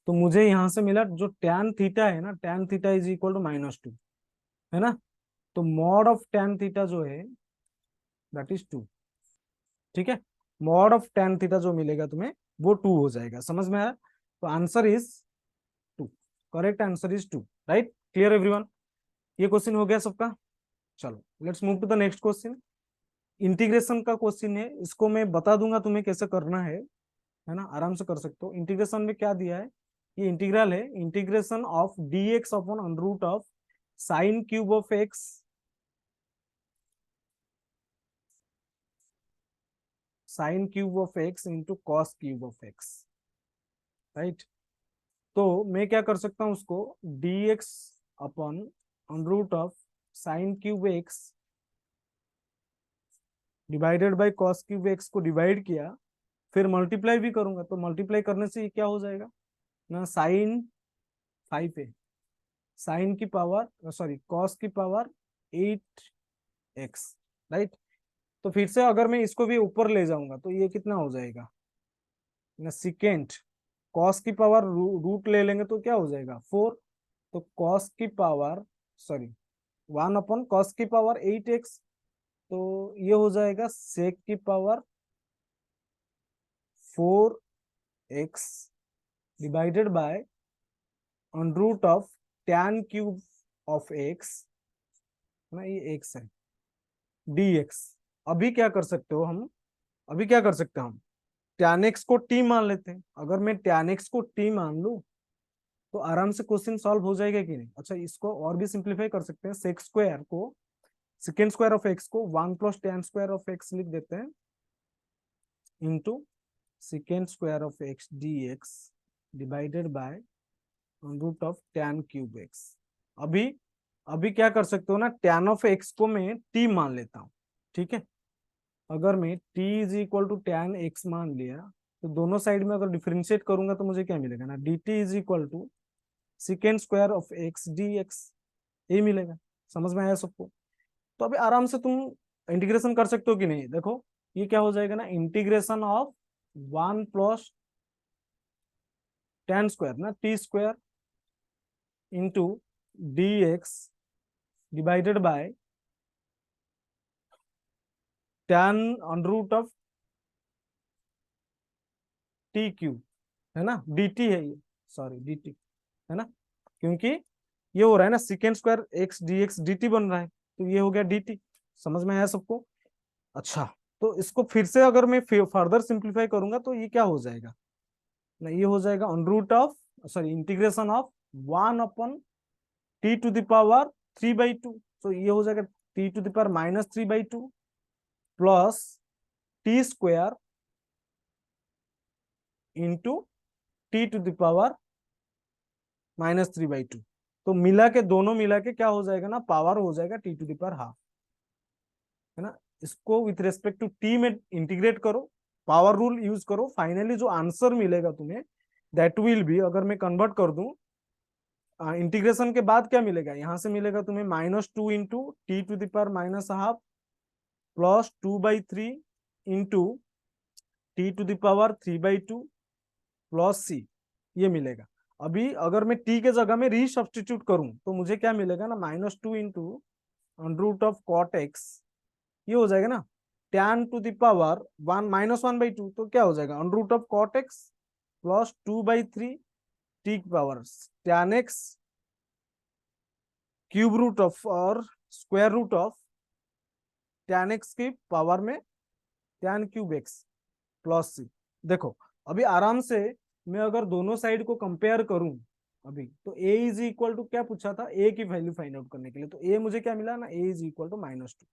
तो मुझे यहां से मिला जो tan थीटा है ना, tan theta is equal to -2, है ना। तो मॉड ऑफ tan थीटा जो है दैट इज 2, ठीक है। मॉड ऑफ tan थीटा जो मिलेगा तुम्हें वो 2 हो जाएगा, समझ में आया। तो answer is 2, correct answer is 2, right. Clear everyone, ये क्वेश्चन हो गया सबका। चलो let's move to the next question. Integration का क्वेश्चन है, इसको मैं बता दूंगा तुम्हें कैसे करना है ना, आराम से कर सकते हो। इंटीग्रेशन में क्या दिया है, ये इंटीग्रल है, integration of dx upon under root of sine cube of x sine cube of x into cos cube of x, right. तो मैं क्या कर सकता हूं उसको, dx upon under root of sine cube x divided by cos cube x को divide किया, फिर मल्टीप्लाई भी करूंगा, तो मल्टीप्लाई करने से ये क्या हो जाएगा ना, साइन 5 है, साइन की पावर सॉरी कॉस की पावर 8x, राइट। तो फिर से अगर मैं इसको भी ऊपर ले जाऊंगा तो ये कितना हो जाएगा ना, सिकेंट कॉस की पावर रूट ले लेंगे तो क्या हो जाएगा 4, तो कॉस की पावर सॉरी 1/cos की पावर 8x, तो ये हो जाएगा सेक की power 4x divided by root of tan cube of x ना, ये x है dx। अभी क्या कर सकते हो हम, अभी क्या कर सकते हैं हम, tan x को t मान लेते हैं। अगर मैं tan x को t मान लूं तो आराम से क्वेश्चन सॉल्व हो जाएगा कि नहीं। अच्छा, इसको और भी सिंप्लीफाई कर सकते हैं, सेक स्क्वायर को सेकेंड स्क्वायर ऑफ एक्स को 1 + tan² ऑफ एक्स लिख देते हैं into second square of x dx divided by root of tan cube x. अभी अभी क्या कर सकते हो ना, tan ऑफ एक्स को मैं t मान लेता हूँ, ठीक है। अगर मैं t = tan x मान लिया तो दोनों साइड में अगर डिफरेंशिएट करूंगा तो मुझे क्या मिलेगा ना, dt = second square of x dx, ये मिलेगा। समझ में आया सबको? तो अभी आराम से तुम इंटीग्रेशन कर सकते हो कि नहीं। देखो ये क्या हो जाएगा ना, इंटीग्रेशन ऑफ 1 + tan² ना t² into dx divided by tan root of t³ है ना, dt है ये, सॉरी dt है ना, क्योंकि ये हो रहा है ना second square x dx dt बन रहा है, तो ये हो गया dt। समझ में आया सबको? अच्छा, तो इसको फिर से अगर मैं फर्दर सिंप्लीफाई करूंगा तो ये क्या हो जाएगा ना, ये हो जाएगा root of sorry integration of 1/t⁵ तो ये हो जाएगा t⁻³ plus t² into t⁻³ तो मिला के दोनों मिला के क्या हो जाएगा ना, पावर हो जाएगा t⁻½ है ना। इसको विथ रेस्पेक्ट टू टी में इंटीग्रेट करो, पावर रूल यूज करो, फाइनली जो आंसर मिलेगा तुम्हें दैट विल बी, अगर मैं कन्वर्ट कर दूं इंटीग्रेशन के बाद क्या मिलेगा, यहां से मिलेगा तुम्हें -2 into t⁻½ plus 2/3 into t⁻³ plus c, ये मिलेगा। अभी अगर मैं t के जगह में रीसब्स्टिट्यूट करूं तो मुझे क्या मिलेगा ना, -2 into root of cot x, ये हो जाएगा ना tan⁻1 -1/2, तो क्या हो जाएगा root of cot x plus 2/3 t की power tan x cube root of और square root of tan x की पावर में tan क्यूब x प्लस c। देखो अभी आराम से मैं अगर दोनों साइड को कंपेयर करूं अभी, तो a इज इक्वल टू क्या पूछा था, a की वैल्यू फाइंड आउट करने के लिए, तो a मुझे क्या मिला ना, a इज इक्वल टू -2,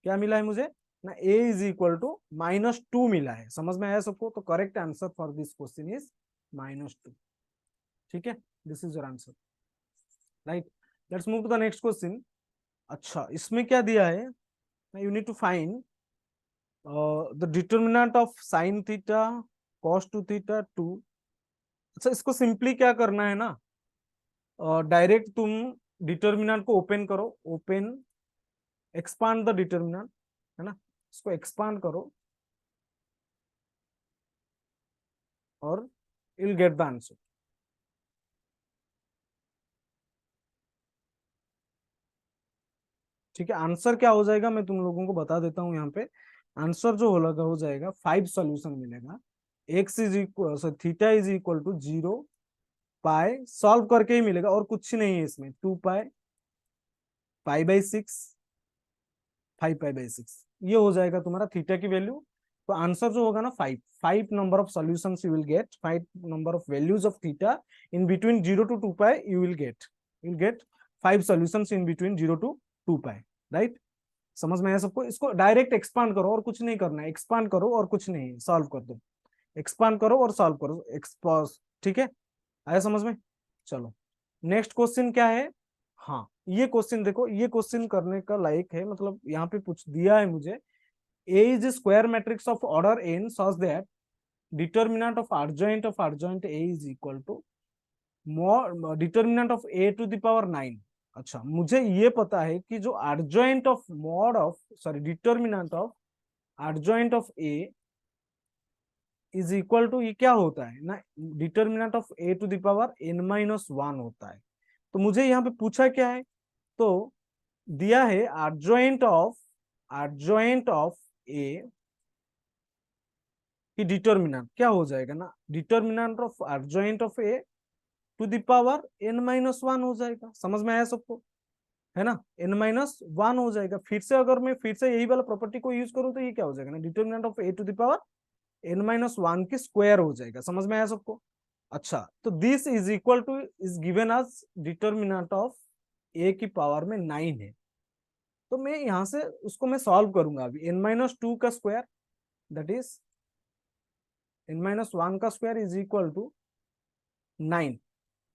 क्या मिला है मुझे ना, a इज इक्वल टू -2 मिला है। समझ में आया सबको? तो correct answer for this question is -2। ठीक है, this is your answer, right. Let's move to the next question. अच्छा, इसमें क्या दिया है, you need to find the determinant of sin theta cos 2θ 2। अच्छा, इसको सिंपली क्या करना है ना, डायरेक्ट तुम डिटर्मिनेंट को ओपन करो, ओपन एक्सपांड द डिटर्मिनेंट है ना, इसको एक्सपांड करो और you will get the answer. ठीक है, आंसर क्या हो जाएगा मैं तुम लोगों को बता देता हूं। यहाँ पे आंसर जो होगा हो जाएगा 5 सॉल्यूशन मिलेगा। X is equal theta is equal to 0 pi solve करके ही मिलेगा, और कुछ नहीं है इसमें, 2 पाई π/6 5 π/6, ये हो जाएगा तुम्हारा थीटा की वैल्यू। तो आंसर जो होगा ना 5 5 number of solutions you will get, 5 number of values of theta in between 0 to 2 pi, you will get 5 solutions in between 0 to 2 pi, right. समझ में आया सबको? इसको डायरेक्ट एक्सपांड करो और कुछ नहीं करना है, एक्सपांड करो और कुछ नहीं, सॉल्व कर दो, एक्सपांड करो और सॉल्व करो, एक्सपॉज। ठीक है, आया समझ में? चलो नेक्स्ट क्वेश्चन क्या है। हाँ, ये क्वेश्चन देखो, ये क्वेश्चन करने का लायक है, मतलब यहाँ पे पूछ दिया है मुझे, A is a square matrix of order n such that determinant of adjoint A is equal to mod determinant of A to the power 9। अच्छा, मुझे ये पता है कि जो adjoint of mod of sorry determinant of adjoint of A is equal to, ये क्या होता है ना, determinant of A to the power n minus one होता है। तो मुझे यहाँ पे पूछा क्या है, तो दिया है adjoint ऑफ ए की डिटर्मिनेंट क्या हो जाएगा ना, determinant of adjoint of A to the power n minus one हो जाएगा। समझ में आया सबको, है ना, n माइनस वन हो जाएगा। फिर से अगर मैं फिर से यही वाला प्रॉपर्टी को यूज करूं तो ये क्या हो जाएगा ना, determinant of A to the power n minus one की स्क्वायर हो जाएगा। समझ में आया सबको। अच्छा, तो this is equal to is given as determinant of a की पावर में 9 है। तो मैं यहां से उसको मैं सॉल्व करूंगा अभी। n माइनस टू का square that is n minus one का square is equal to 9,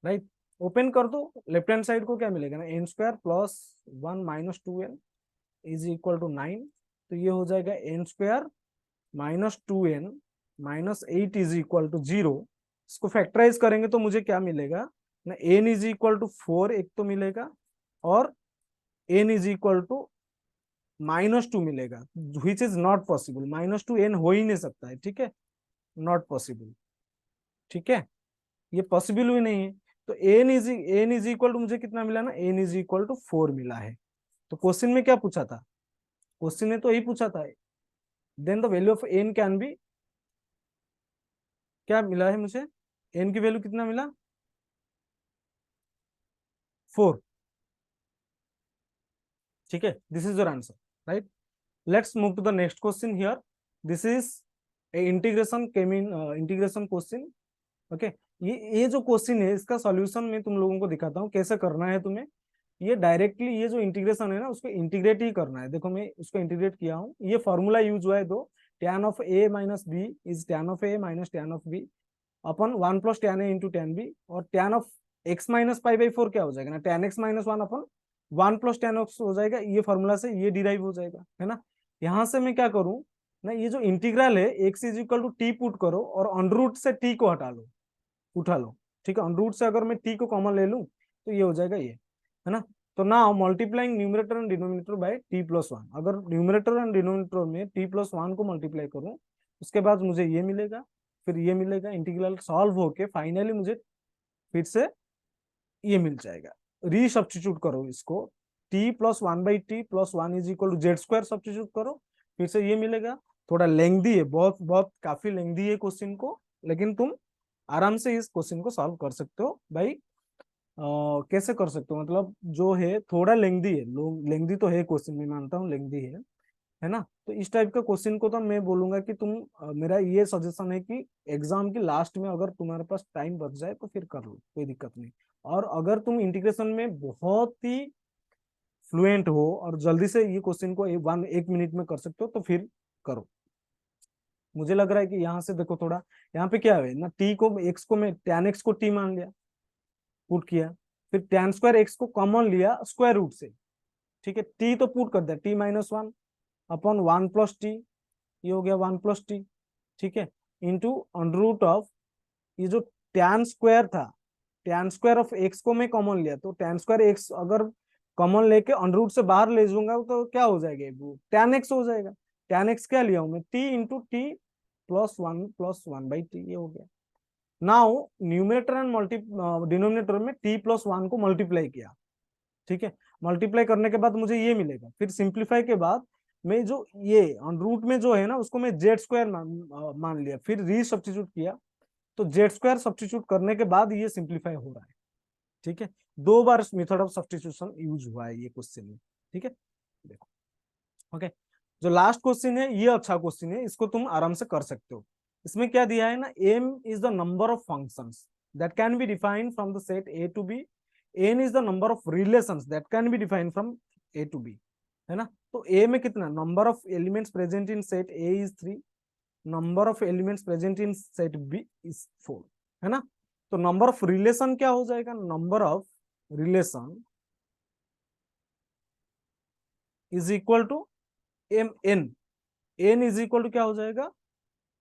right. Open कर दो, लेफ्ट हैंड साइड को क्या मिलेगा ना, n square plus 1 minus 2n is equal to 9। तो ये हो जाएगा n square minus 2n minus 8 is equal to 0। इसको फैक्टराइज करेंगे तो मुझे क्या मिलेगा ना, n इज इक्वल टू 4 एक तो मिलेगा, और n is equal to minus 2 मिलेगा, which is not possible. Minus 2 n हो ही नहीं सकता है, ठीक है, नॉट पॉसिबल, ठीक है, ये पॉसिबल भी नहीं है। तो n इज इक्वल टू मुझे कितना मिला ना, n इज इक्वल टू 4 मिला है। तो क्वेश्चन में क्या पूछा था, क्वेश्चन ने तो यही पूछा था, then the value of n can be, क्या मिला है मुझे, n की वैल्यू कितना मिला, 4, ठीक है, this is your answer, right. Let's move to the next question here. This is a integration came in integration question, okay. ये जो क्वेश्चन है इसका सॉल्यूशन मैं तुम लोगों को दिखाता हूँ कैसे करना है तुम्हें। ये डायरेक्टली ये जो इंटीग्रेशन है ना उसको इंटीग्रेट ही करना है। देखो मैं उसको इंटीग्रेट किया हूँ, ये फॉर्मूला यूज हुआ है दो, tan of a minus b is tan of a minus tan of b upon 1 plus tan a into tan b, और tan of x minus pi by 4 क्या हो जाएगा ना, tan x minus one upon 1 plus tan x हो जाएगा। ये formula से ये डिराइव हो जाएगा, है ना। यहाँ से मैं क्या करूँ ना, ये जो इंटीग्रल है x is equal to t put करो और अंडर रूट से t को हटा लो, उठा लो, ठीक है। अंडर रूट से अगर मैं t को कॉमन ले लूं तो ये हो जाएगा ये, है ना। तो now multiplying numerator and denominator by t plus one, अगर न्यूमरेटर एंड डिनोमिनेटर में t प्लस वन को मल्टीप्लाई करूं उसके बाद मुझे ये मिलेगा, फिर ये मिलेगा, इंटीग्रल सॉल्व होके फाइनली मुझे फिर से ये मिल जाएगा। री सब्स्टिट्यूट करो इसको, t plus one by t plus one is equal to z square substitute करो, फिर से ये मिलेगा। थोड़ा लेंथी है, बहुत बहुत काफी लेंथी है क्वेश्चन को, लेकिन तुम आराम से इस क्वेश्चन को सॉल्व कर सकते हो भाई। कैसे कर सकते हो मतलब, जो है थोड़ा लेंथी है, लेंथी तो है क्वेश्चन, मैं मानता हूँ लेंथी है ना। तो इस टाइप का क्वेश्चन को तो मैं बोलूंगा कि तुम मेरा ये सजेशन है कि एग्जाम की लास्ट में अगर तुम्हारे पास टाइम बच जाए तो फिर कर लो, कोई दिक्कत नहीं। और अगर तुम इंटीग्रेशन में बहुत ही फ्लुएंट हो और जल्दी से ये क्वेश्चन को एक मिनट में कर सकते हो तो फिर करो। मुझे लग रहा है कि यहाँ से देखो थोड़ा, यहाँ पे क्या है ना, टी को एक्स को मैं tan एक्स को टी मान लिया, पुट किया, फिर tan स्क्वायर एक्स को कॉमन लिया स्क्वायर रूट से, ठीक है। टी तो पुट कर दिया, T minus one upon 1 plus T, ये हो गया 1 प्लस टी, ठीक है, इंटू अंडर रूट ऑफ ये जो tan स्क्वायर था, tan स्क्वायर ऑफ एक्स को मैं कॉमन लिया, तो tan स्क्वायर एक्स अगर कॉमन लेके अंडर रूट से बाहर ले जाऊंगा तो क्या हो जाएगा, वो tan एक्स हो जाएगा। tan एक्स क्या लिया हूं मैं, T into T plus one by T, ये हो गया। Now numerator and multi denominator में t प्लस वन को मल्टीप्लाई किया, ठीक है। मल्टीप्लाई करने के बाद मुझे ये मिलेगा, फिर सिंप्लीफाई के बाद मैं जो ये रूट में जो है ना उसको मैं जेड स्क्वायर मान लिया, फिर री सब्स्टिट्यूट किया, तो जेड स्क्वायर सब्स्टिट्यूट करने के बाद ये सिंप्लीफाई हो रहा है, ठीक है। दो बार मेथड ऑफ सब्स्टिट्यूशन यूज हुआ है ये क्वेश्चन में, ठीक है। देखो, ओके, जो लास्ट क्वेश्चन है ये अच्छा क्वेश्चन है, इसको तुम आराम से कर सकते हो। इसमें क्या दिया है ना, m is the number of functions that can be defined from the set a to b, n is the number of relations that can be defined from a to b, है ना। तो a में कितना, number of elements present in set a is 3, number of elements present in set b is 4, है ना। तो number of relation क्या हो जाएगा, number of relation is equal to m n, n is equal to क्या हो जाएगा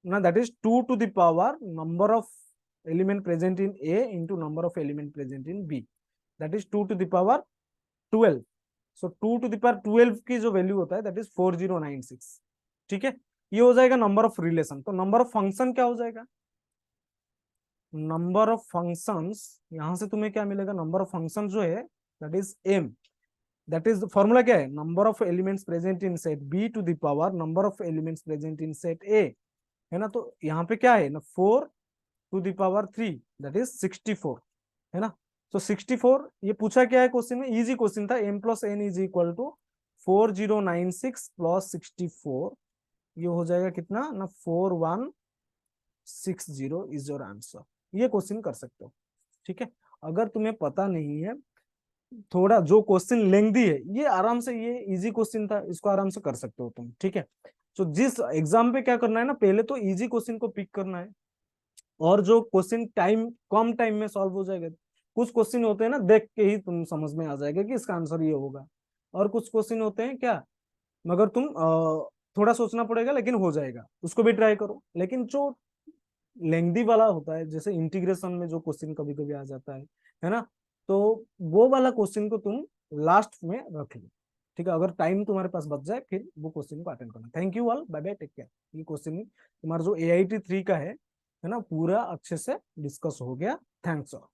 ना, that is 2 to the power number of element present in A into number of element present in B, that is 2 to the power 12। so 2 to the power 12 की जो value होता है that is 4096, ठीक है। ये हो जाएगा नंबर ऑफ रिलेशन। तो नंबर ऑफ फंक्शन क्या हो जाएगा, नंबर ऑफ फंक्शंस, यहां से तुम्हें क्या मिलेगा, नंबर ऑफ फंक्शन जो है that is m, that is formula क्या है, number of elements present in set B to the power number of elements present in set A, है ना। तो यहाँ पे क्या है ना, 4 to the power 3 that is 64, है ना। तो 64 ये पूछा क्या है क्वेश्चन में, इजी क्वेश्चन था, m प्लस n is equal to 4096 plus 64, ये हो जाएगा कितना ना 4160 इज योर आंसर। ये क्वेश्चन कर सकते हो, ठीक है। अगर तुम्हें पता नहीं है, थोड़ा जो क्वेश्चन लेंथी है, ये आराम से, ये इजी क्वेश्चन था, इसको आराम से कर सकते हो तुम, ठीक है। तो जिस एग्जाम पे क्या करना है ना, पहले तो इजी क्वेश्चन को पिक करना है, और जो क्वेश्चन टाइम कम टाइम में सॉल्व हो जाएगा। कुछ क्वेश्चन होते हैं ना, देख के ही तुम समझ में आ जाएगा कि इसका आंसर ये होगा, और कुछ क्वेश्चन होते हैं क्या, मगर तुम थोड़ा सोचना पड़ेगा, लेकिन हो जाएगा, उसको भी ट्राई करो। लेकिन जो लेंथी वाला होता है, जैसे इंटीग्रेशन में जो क्वेश्चन कभी कभी आ जाता है ना, तो वो वाला क्वेश्चन को तुम लास्ट में रख लो, ठीक है। अगर टाइम तुम्हारे पास बच जाए, फिर वो क्वेश्चन को अटेंड करना। Thank you all, bye bye, take care. ये क्वेश्चन तुम्हारा जो AIT 3 का है ना, पूरा अच्छे से डिस्कस हो गया। Thanks all.